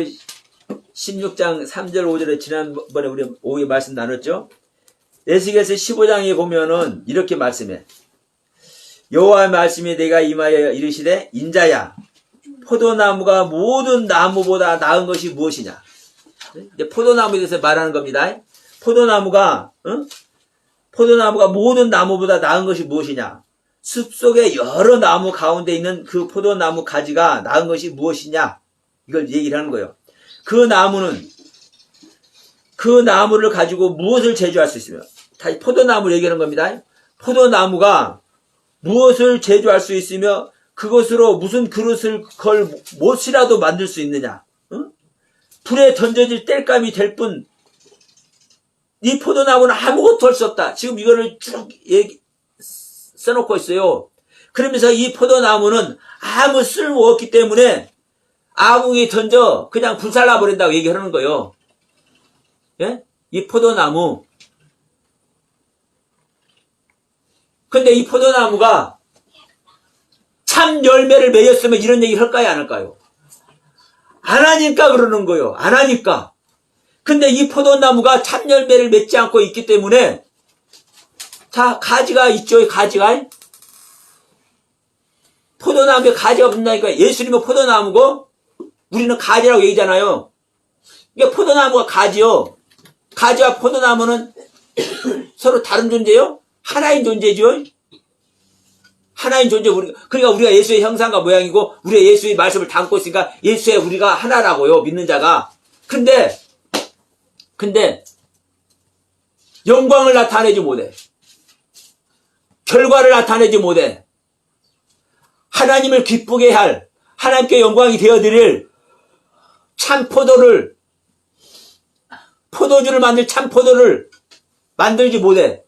16장 3절 5절에 지난번에 우리 오후에 말씀 나눴죠? 에스겔서 15장에 보면은 이렇게 말씀해. 여호와의 말씀이 내가 임하여 이르시되 인자야 포도나무가 모든 나무보다 나은 것이 무엇이냐. 이제 포도나무에 대해서 말하는 겁니다. 포도나무가 모든 나무보다 나은 것이 무엇이냐. 숲속의 여러 나무 가운데 있는 그 포도나무 가지가 나은 것이 무엇이냐. 이걸 얘기를 하는 거예요. 그 나무를 가지고 무엇을 제조할 수 있으며, 다시 포도나무를 얘기하는 겁니다. 포도나무가 무엇을 제조할 수 있으며 그것으로 무슨 그릇을 걸 못이라도 만들 수 있느냐. 응? 불에 던져질 땔감이 될 뿐 이 포도나무는 아무것도 할 수 없다. 지금 이거를 쭉 써놓고 있어요. 그러면서 이 포도나무는 아무 쓸모 없기 때문에 아궁이 던져 그냥 불살라 버린다고 얘기하는 거예요. 예? 이 포도나무. 근데 이 포도나무가 참 열매를 맺었으면 이런 얘기를 할까요, 안 할까요? 안 하니까 그러는 거예요. 안 하니까. 근데 이 포도나무가 참 열매를 맺지 않고 있기 때문에, 자, 가지가 있죠, 가지가. 포도나무에 가지가 붙는다니까. 예수님은 포도나무고 우리는 가지라고 얘기잖아요. 이게 포도나무가 가지요. 가지와 포도나무는 서로 다른 존재요? 하나인 존재죠. 하나인 존재. 그러니까 우리가 예수의 형상과 모양이고 우리가 예수의 말씀을 담고 있으니까 예수의 우리가 하나라고요. 믿는 자가. 근데 영광을 나타내지 못해. 결과를 나타내지 못해. 하나님을 기쁘게 할, 하나님께 영광이 되어드릴 참 포도주를 만들 참 포도를 만들지 못해.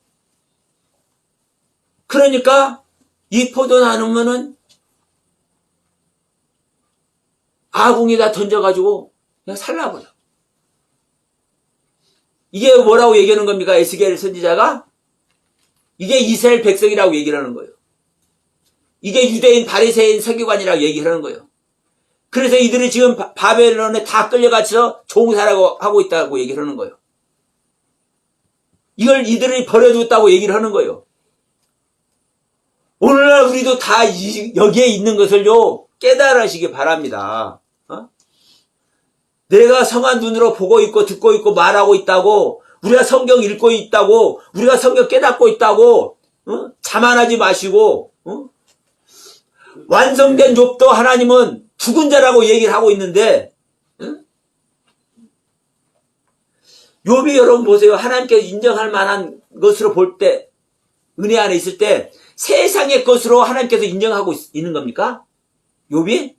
그러니까 이 포도나무는 아궁이다 던져가지고 그냥 살라버려. 이게 뭐라고 얘기하는 겁니까? 에스겔 선지자가? 이게 이스라엘 백성이라고 얘기를 하는 거예요. 이게 유대인 바리새인 서기관이라고 얘기를 하는 거예요. 그래서 이들이 지금 바벨론에 다 끌려가서 종살이라고 하고 있다고 얘기를 하는 거예요. 이걸 이들이 버려두었다고 얘기를 하는 거예요. 오늘날 우리도 다 여기에 있는 것을요 깨달으시기 바랍니다. 내가 성한 눈으로 보고 있고 듣고 있고 말하고 있다고 우리가 성경 읽고 있다고, 우리가 성경 깨닫고 있다고, 자만하지 마시고, 완성된 욥도 하나님은 죽은 자라고 얘기를 하고 있는데, 욥이 여러분 보세요. 하나님께서 인정할 만한 것으로 볼 때, 은혜 안에 있을 때, 세상의 것으로 하나님께서 인정하고 있는 겁니까? 욥이?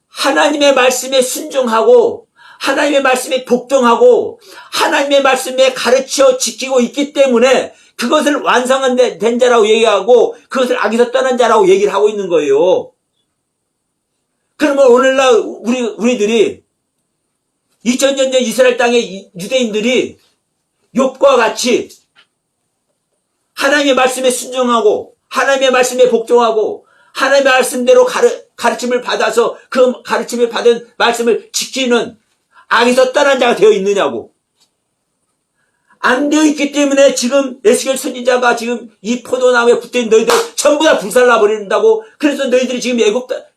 하나님의 말씀에 순종하고, 하나님의 말씀에 복종하고, 하나님의 말씀에 가르쳐 지키고 있기 때문에, 그것을 완성된 자라고 얘기하고, 그것을 악에서 떠난 자라고 얘기를 하고 있는 거예요. 그러면 오늘날 우리들이 2000년 전 이스라엘 땅의 유대인들이 욥과 같이 하나님의 말씀에 순종하고 하나님의 말씀에 복종하고 하나님의 말씀대로 가르침을 받아서 그 가르침을 받은 말씀을 지키는 악에서 떠난 자가 되어 있느냐고. 안 되어 있기 때문에 지금 에스겔 선지자가 지금 이 포도나무에 붙어있는 너희들 전부 다 불살라 버린다고. 그래서 너희들이 지금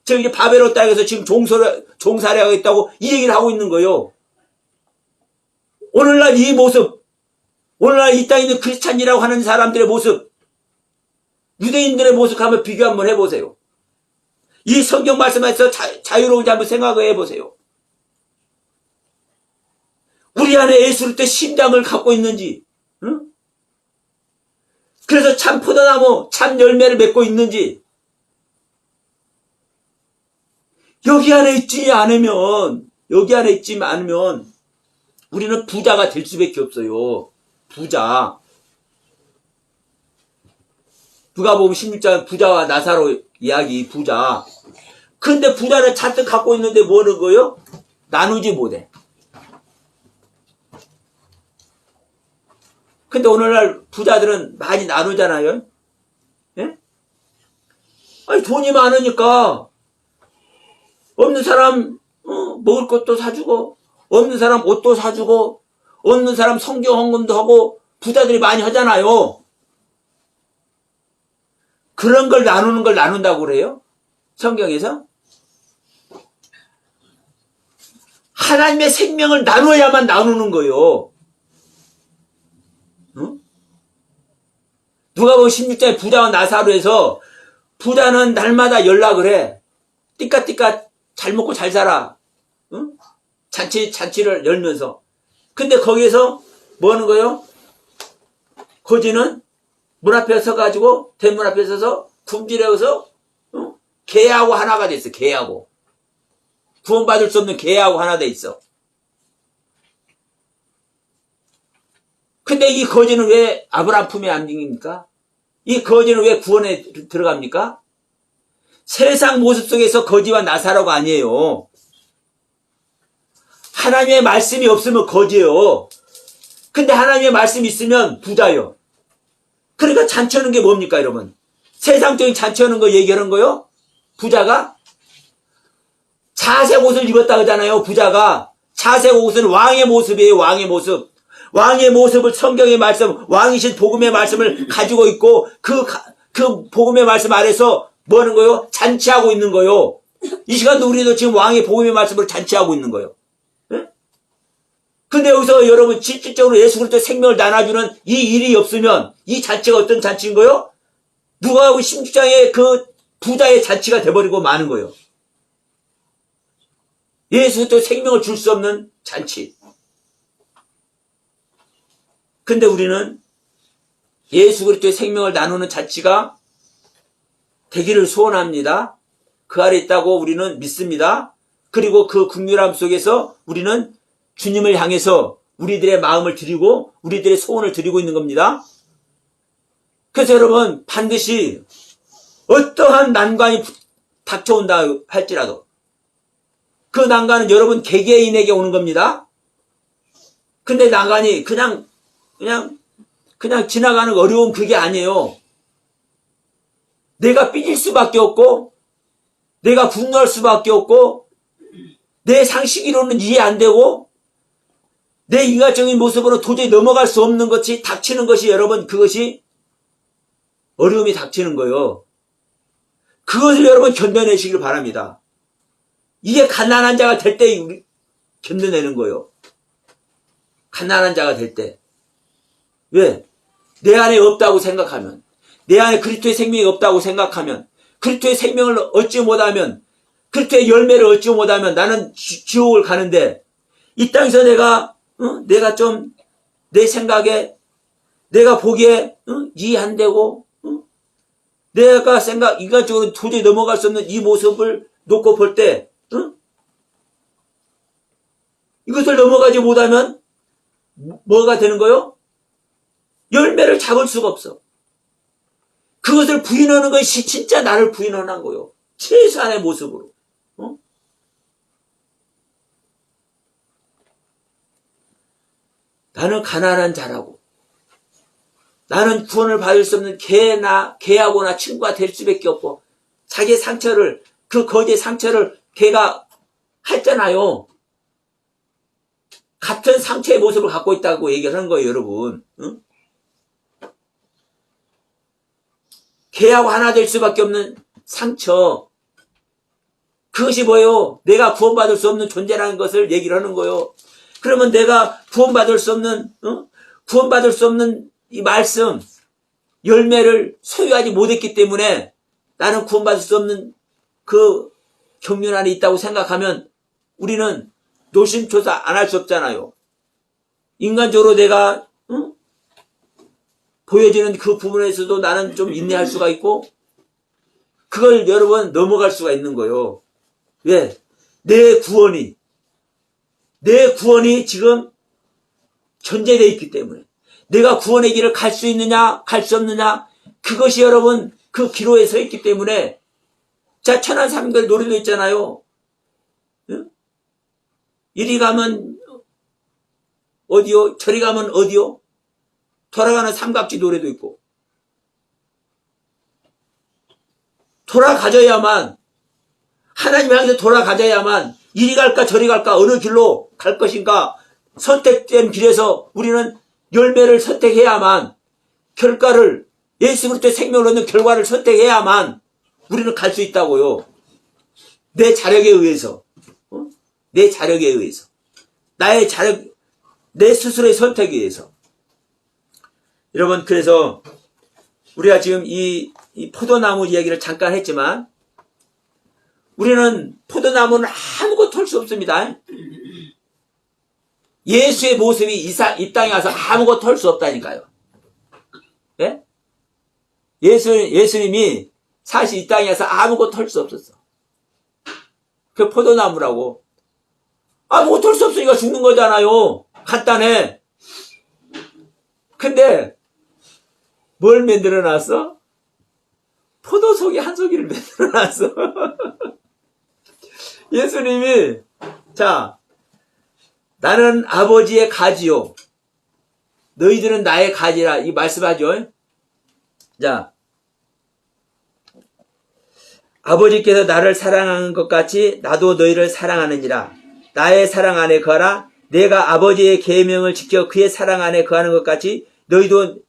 저기 바벨론 땅에서 지금 종살이 하겠다고 이 얘기를 하고 있는 거예요. 오늘날 이 모습, 오늘날 이 땅에 있는 크리스찬이라고 하는 사람들의 모습, 유대인들의 모습 한번 비교 한번 해보세요. 이 성경 말씀에서 자유로운지 한번 생각을 해보세요. 우리 안에 예수 그리스도의 심장을 갖고 있는지, 응? 그래서 참 포도나무, 참 열매를 맺고 있는지, 여기 안에 있지 않으면 우리는 부자가 될 수밖에 없어요. 부자. 누가복음 16장 부자와 나사로 이야기, 부자. 근데 부자는 잔뜩 갖고 있는데 뭐 하는 거예요? 나누지 못해. 근데 오늘날 부자들은 많이 나누잖아요. 예? 아니, 돈이 많으니까 없는 사람 먹을 것도 사주고, 없는 사람 옷도 사주고, 없는 사람 성경 헌금도 하고, 부자들이 많이 하잖아요. 그런 걸 나누는 걸 나눈다고 그래요? 성경에서? 하나님의 생명을 나눠야만 나누는 거예요. 응? 누가복음 16장에 부자와 나사로에서 부자는 날마다 연락을 해. 띠까띠까 잘 먹고 잘 살아. 응? 잔치를 열면서. 근데 거기에서 뭐 하는 거예요? 거지는 문 앞에 서가지고, 대문 앞에 서서, 굶주려서, 응? 개하고 하나가 됐어, 개하고. 구원받을 수 없는 개하고 하나 돼 있어. 근데 이 거지는 왜 아브라함 품에 안 ting깁니까? 이 거지는 왜 구원에 들어갑니까? 세상 모습 속에서 거지와 나사로가 아니에요. 하나님의 말씀이 없으면 거지예요. 근데 하나님의 말씀이 있으면 부자예요. 그러니까 잔치하는 게 뭡니까, 여러분? 세상적인 잔치하는 거 얘기하는 거요? 부자가? 자색 옷을 입었다 그러잖아요, 부자가. 자색 옷은 왕의 모습이에요, 왕의 모습. 왕의 모습을 성경의 말씀, 왕이신 복음의 말씀을 가지고 있고, 그 복음의 말씀 아래서 뭐 하는 거요? 잔치하고 있는 거요. 이 시간도 우리도 지금 왕의 복음의 말씀을 잔치하고 있는 거요. 근데 여기서 여러분 실질적으로 예수 그리스도의 생명을 나눠주는 이 일이 없으면 이 잔치가 어떤 잔치인 거요? 누가복음 16장의 그 부자의 잔치가 돼버리고 마는 거예요. 예수 그리스도의 생명을 줄 수 없는 잔치. 근데 우리는 예수 그리스도의 생명을 나누는 잔치가 되기를 소원합니다. 그 아래 있다고 우리는 믿습니다. 그리고 그 긍휼함 속에서 우리는 주님을 향해서 우리들의 마음을 드리고 우리들의 소원을 드리고 있는 겁니다. 그래서 여러분 반드시 어떠한 난관이 닥쳐온다 할지라도 그 난관은 여러분 개개인에게 오는 겁니다. 근데 난관이 그냥 지나가는 어려움 그게 아니에요. 내가 삐질 수밖에 없고 내가 분노할 수밖에 없고 내 상식으로는 이해 안 되고 내 인간적인 모습으로 도저히 넘어갈 수 없는 것이 닥치는 것이 여러분 그것이 어려움이 닥치는 거예요. 그것을 여러분 견뎌내시길 바랍니다. 이게 가난한 자가 될 때 견뎌내는 거예요. 가난한 자가 될 때. 왜? 내 안에 없다고 생각하면, 내 안에 그리스도의 생명이 없다고 생각하면, 그리스도의 생명을 얻지 못하면, 그리스도의 열매를 얻지 못하면 나는 지옥을 가는데, 이 땅에서 내가 좀 내 생각에, 내가 보기에 이해 안 되고, 내가 인간적으로 도저히 넘어갈 수 없는 이 모습을 놓고 볼 때, 이것을 넘어가지 못하면 뭐가 되는 거요? 열매를 잡을 수가 없어. 그것을 부인하는 것이 진짜 나를 부인하는 거요. 최소한의 모습으로. 나는 가난한 자라고. 나는 구원을 받을 수 없는 개하고나 친구가 될 수밖에 없고, 자기의 상처를, 그 거지의 상처를 개가 했잖아요. 같은 상처의 모습을 갖고 있다고 얘기를 하는 거예요, 여러분. 응? 개하고 하나 될 수밖에 없는 상처. 그것이 뭐예요? 내가 구원받을 수 없는 존재라는 것을 얘기를 하는 거예요. 그러면 내가 구원받을 수 없는 이 말씀, 열매를 소유하지 못했기 때문에 나는 구원받을 수 없는 그 경륜 안에 있다고 생각하면 우리는 노심초사 안 할 수 없잖아요. 인간적으로 내가 보여지는 그 부분에서도 나는 좀 인내할 수가 있고, 그걸 여러분 넘어갈 수가 있는 거예요. 왜? 내 구원이 지금 전제되어 있기 때문에, 내가 구원의 길을 갈 수 있느냐 갈 수 없느냐, 그것이 여러분 그 기로에 서 있기 때문에. 자, 천하삼별 노래도 있잖아요. 이리 가면 어디요? 저리 가면 어디요? 돌아가는 삼각지 노래도 있고. 돌아가져야만, 하나님 향해서 돌아가져야만, 이리 갈까 저리 갈까 어느 길로 갈 것인가, 선택된 길에서 우리는 열매를 선택해야만, 결과를, 예수 그리스도의 생명을 얻는 결과를 선택해야만 우리는 갈 수 있다고요. 내 자력에 의해서, 내 자력에 의해서, 내 스스로의 선택에 의해서. 여러분, 그래서 우리가 지금 이 포도나무 이야기를 잠깐 했지만, 우리는 포도나무는 아무것도 할 수 없습니다. 예수의 모습이 이 땅에 와서 아무것도 할 수 없다니까요. 예? 예수님이 사실 이 땅에 와서 아무것도 할 수 없었어. 그 포도나무라고. 아무것도 할 수 없으니까 죽는 거잖아요. 간단해. 근데 뭘 만들어놨어? 포도송이 한 송이를 만들어놨어. 예수님이, 자, 나는 아버지의 가지요, 너희들은 나의 가지라, 이 말씀하죠. 자, 아버지께서 나를 사랑하는 것 같이 나도 너희를 사랑하느니라. 나의 사랑 안에 거하라. 내가 아버지의 계명을 지켜 그의 사랑 안에 거하는 것 같이 너희도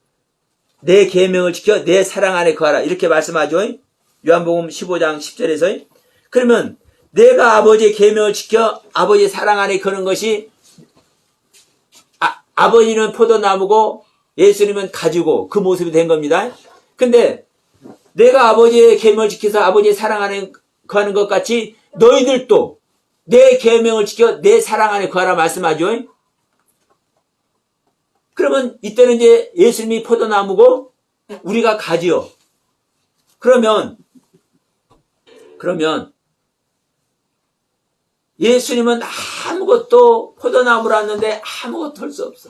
내 계명을 지켜 내 사랑 안에 거하라. 이렇게 말씀하죠. 요한복음 15장 10절에서. 그러면 내가 아버지의 계명을 지켜 아버지의 사랑 안에 거는 것이, 아버지는 포도나무고 예수님은 가지고 그 모습이 된 겁니다. 근데 내가 아버지의 계명을 지켜서 아버지의 사랑 안에 거하는 것 같이 너희들도 내 계명을 지켜 내 사랑 안에 거하라 말씀하죠. 그러면 이때는 이제 예수님이 포도나무고 우리가 가지요. 그러면 예수님은 아무것도, 포도나무라는데 아무것도 할 수 없어.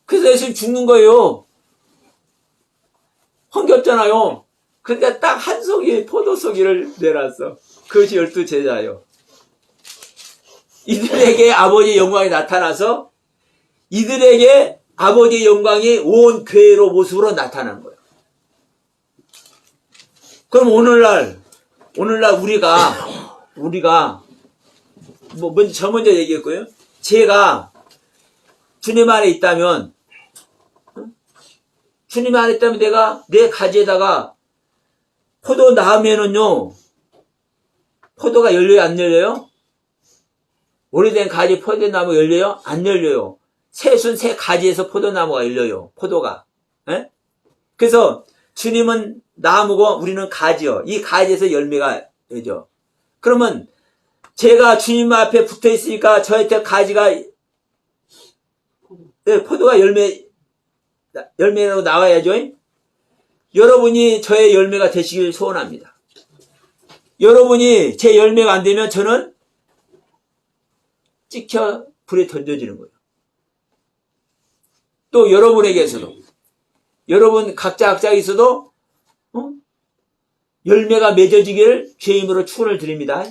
그래서 예수님 죽는 거예요. 헝겼잖아요. 그러니까 딱 한 송이 포도송이를 내놨어. 그것이 12제자예요. 이들에게 아버지의 영광이 나타나서 이들에게 아버지의 영광이 온 교회로 모습으로 나타나는 거예요. 그럼 오늘날 우리가 저 먼저 얘기했고요. 제가 주님 안에 있다면, 주님 안에 있다면 내가 내 가지에다가 포도 낳으면은요, 포도가 열려요, 안 열려요? 오래된 가지 포도나무 열려요? 안 열려요. 새순 새 가지에서 포도나무가 열려요. 포도가. 에? 그래서 주님은 나무고 우리는 가지요. 이 가지에서 열매가 열죠. 그러면 제가 주님 앞에 붙어 있으니까 저한테 가지가 포도가 열매로 나와야죠. 여러분이 저의 열매가 되시길 소원합니다. 여러분이 제 열매가 안 되면 저는 찍혀 불에 던져지는 거예요. 또 여러분에게서도 여러분 각자에 있어도 열매가 맺어지기를 주의 이름으로 축원을 드립니다.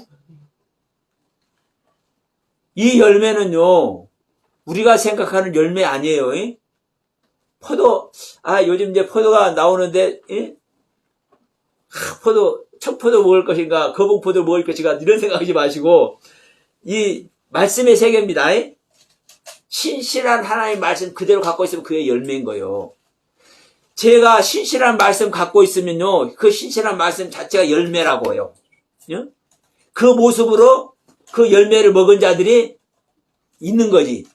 이 열매는요 우리가 생각하는 열매 아니에요. 포도 요즘 이제 포도가 나오는데 청포도 먹을 것인가 거북포도 먹을 것인가 이런 생각하지 마시고 이 말씀의 세계입니다. 신실한 하나님의 말씀 그대로 갖고 있으면 그의 열매인 거예요. 제가 신실한 말씀 갖고 있으면요 그 신실한 말씀 자체가 열매라고 해요. 그 모습으로 그 열매를 먹은 자들이 있는 거지.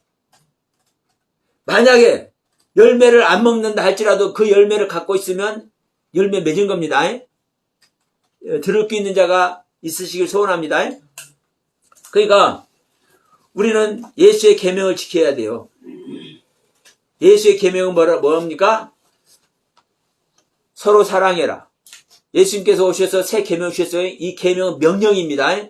만약에 열매를 안 먹는다 할지라도 그 열매를 갖고 있으면 열매 맺은 겁니다. 들을 게 있는 자가 있으시길 소원합니다. 그러니까 우리는 예수의 계명을 지켜야 돼요. 예수의 계명은 뭡니까? 서로 사랑해라. 예수님께서 오셔서 새 계명 주셨어요. 이 계명은 명령입니다.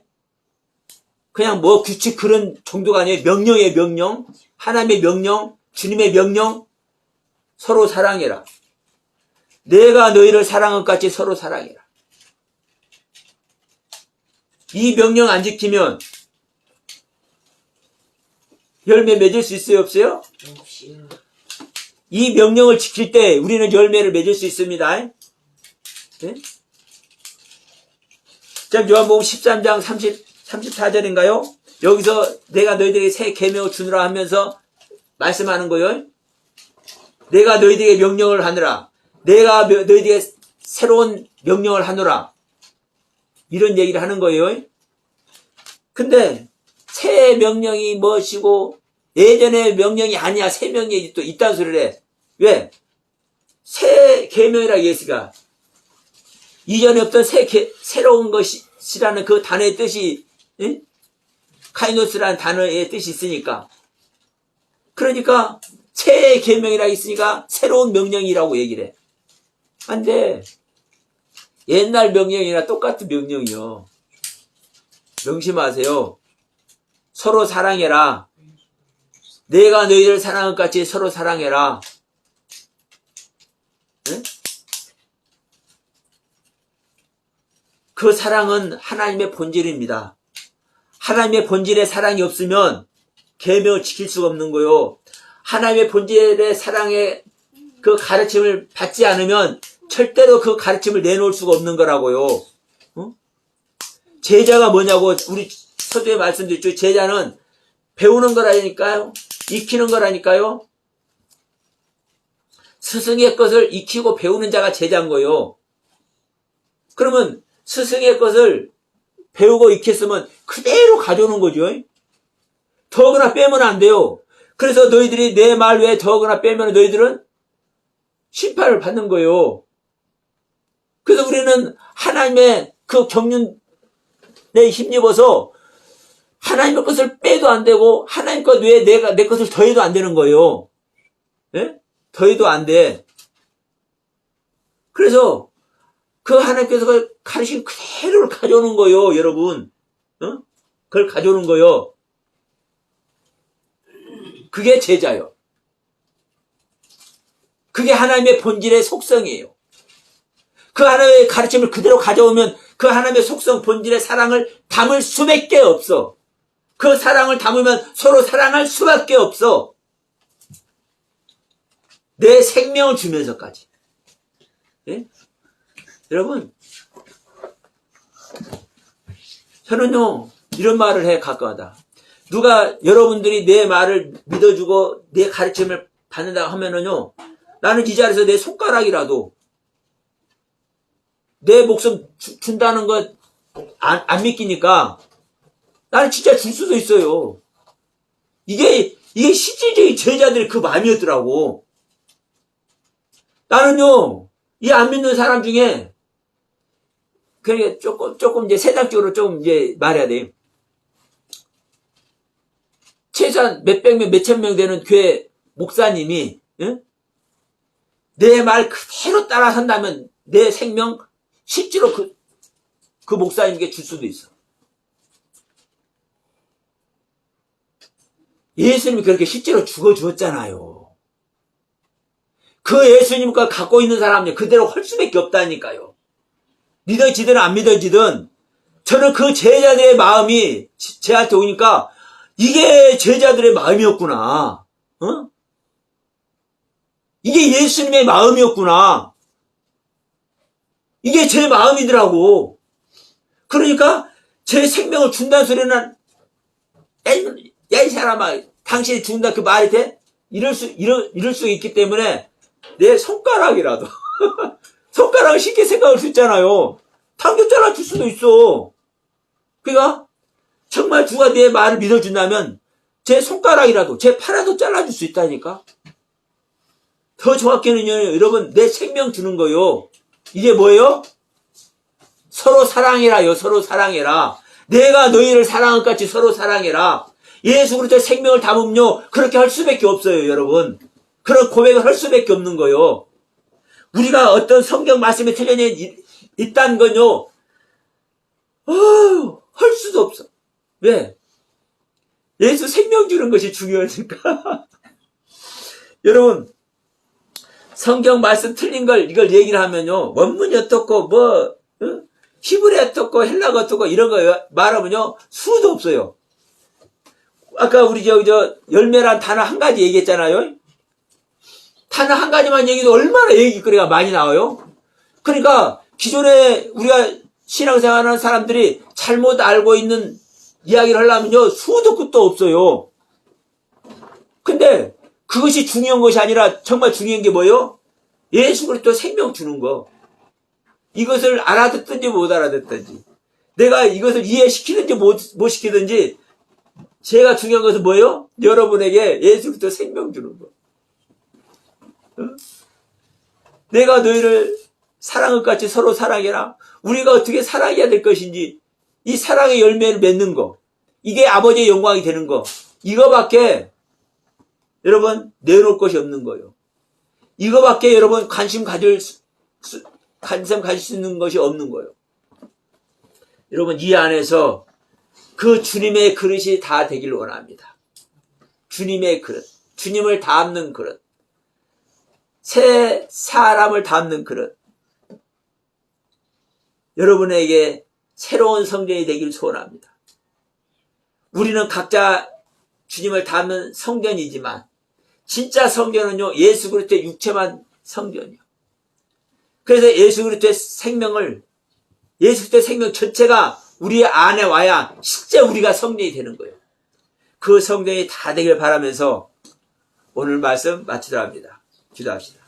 그냥 뭐 규칙 그런 정도가 아니에요. 명령이에요. 명령. 하나님의 명령, 주님의 명령. 서로 사랑해라. 내가 너희를 사랑한 것 같이 서로 사랑해라. 이 명령 안 지키면 열매 맺을 수 있어요? 없어요? 없어요. 이 명령을 지킬 때 우리는 열매를 맺을 수 있습니다. 네? 자, 요한복음 13장 34절인가요? 여기서 내가 너희들에게 새 계명을 주노라 하면서 말씀하는 거예요. 내가 너희들에게 명령을 하느라. 내가 너희들에게 새로운 명령을 하노라. 이런 얘기를 하는 거예요. 근데 새 명령이 무엇이고 예전의 명령이 아니야. 새 명령이 또 있다는 소리를 해. 왜? 새 계명이라 예수가 이전에 없던 새로운 것이라는 그 단어의 뜻이 카이노스라는 단어의 뜻이 있으니까 그러니까 새 계명이라 있으니까 새로운 명령이라고 얘기를 해. 안 돼. 옛날 명령이나 똑같은 명령이요. 명심하세요. 서로 사랑해라. 내가 너희를 사랑한 것 같이 서로 사랑해라. 네? 그 사랑은 하나님의 본질입니다. 하나님의 본질의 사랑이 없으면 계명을 지킬 수가 없는 거요. 하나님의 본질의 사랑의 그 가르침을 받지 않으면 절대로 그 가르침을 내놓을 수가 없는 거라고요. 제자가 뭐냐고 우리 서두에 말씀드렸죠. 제자는 배우는 거라니까요. 익히는 거라니까요. 스승의 것을 익히고 배우는 자가 제자인 거예요. 그러면 스승의 것을 배우고 익혔으면 그대로 가져오는 거죠. 더거나 빼면 안 돼요. 그래서 너희들이 내 말 외에 더거나 빼면 너희들은 심판을 받는 거예요. 그래서 우리는 하나님의 그 경륜에 힘입어서 하나님의 것을 빼도 안 되고 하나님 것 외에 내 것을 더해도 안 되는 거예요. 예? 더해도 안 돼. 그래서 그 하나님께서 가르친 그대로를 가져오는 거예요, 여러분. 그걸 가져오는 거예요. 그게 제자요. 그게 하나님의 본질의 속성이에요. 그 하나님의 가르침을 그대로 가져오면 그 하나님의 속성, 본질의 사랑을 담을 수밖에 없어. 그 사랑을 담으면 서로 사랑할 수밖에 없어. 내 생명을 주면서까지. 예? 여러분, 저는요, 이런 말을 해, 가끔하다. 누가 여러분들이 내 말을 믿어주고 내 가르침을 받는다고 하면은요, 나는 이 자리에서 내 손가락이라도 내 목숨 준다는 거 안 믿기니까 나는 진짜 줄 수도 있어요. 이게 실질적인 제자들의 그 마음이었더라고. 나는요, 이 안 믿는 사람 중에, 그러니까 조금 이제 세상적으로 좀 이제 말해야 돼요. 최소한 몇백 명, 몇천 명 되는 교회 목사님이, 응? 내 말 그대로 따라 산다면 내 생명 실제로 그 목사님께 줄 수도 있어. 예수님이 그렇게 실제로 죽어주었잖아요. 그 예수님과 갖고 있는 사람이 그대로 할 수밖에 없다니까요. 믿어지든 안 믿어지든 저는 그 제자들의 마음이 제한테 오니까 이게 제자들의 마음이었구나. 어? 이게 예수님의 마음이었구나. 이게 제 마음이더라고. 그러니까 제 생명을 준다는 소리는 야, 이 사람아, 당신이 죽는다 그 말이 돼? 이럴 수 있기 때문에 내 손가락이라도 손가락을 쉽게 생각할 수 있잖아요. 당겨 잘라줄 수도 있어. 그러니까 정말 주가 내 말을 믿어준다면 제 손가락이라도 제 팔이라도 잘라줄 수 있다니까. 더 정확히는요, 여러분, 내 생명 주는 거요. 이게 뭐예요? 서로 사랑해라요. 서로 사랑해라. 내가 너희를 사랑한 것 같이 서로 사랑해라. 예수 그리스도의 생명을 담으면요, 그렇게 할 수밖에 없어요, 여러분. 그런 고백을 할 수밖에 없는 거요. 우리가 어떤 성경 말씀이 틀려져 있다는 건요, 할 수도 없어. 왜? 예수 생명 주는 것이 중요하니까. 여러분, 성경 말씀 틀린 이걸 얘기를 하면요, 원문이 어떻고, 히브리 어떻고, 헬라가 어떻고, 이런 거 말하면요, 수도 없어요. 아까 우리 열매란 단어 한 가지 얘기했잖아요. 단어 한 가지만 얘기도 얼마나 얘기거리가 많이 나와요. 그러니까 기존에 우리가 신앙생활하는 사람들이 잘못 알고 있는 이야기를 하려면요, 수도 끝도 없어요. 근데 그것이 중요한 것이 아니라 정말 중요한 게 뭐예요? 예수 그리스도 생명 주는 거. 이것을 알아듣든지 못 알아듣든지, 내가 이것을 이해시키든지 못 시키든지, 제가 중요한 것은 뭐예요? 여러분에게 예수 그리스도 생명 주는 거. 내가 너희를 사랑할 것 같이 서로 사랑해라. 우리가 어떻게 사랑해야 될 것인지, 이 사랑의 열매를 맺는 거, 이게 아버지의 영광이 되는 거, 이거밖에 여러분 내놓을 것이 없는 거예요. 이거밖에 여러분 관심 가질 수 있는 것이 없는 거예요. 여러분, 이 안에서 그 주님의 그릇이 다 되길 원합니다. 주님의 그릇, 주님을 담는 그릇, 새 사람을 담는 그릇, 여러분에게 새로운 성전이 되길 소원합니다. 우리는 각자 주님을 담는 성전이지만 진짜 성전은요, 예수 그리스도의 육체만 성전이요. 그래서 예수 그리스도의 생명을, 예수 그리스도의 생명 전체가 우리 안에 와야 실제 우리가 성전이 되는 거예요. 그 성전이 다 되길 바라면서 오늘 말씀 마치도록 합니다. 기도합시다.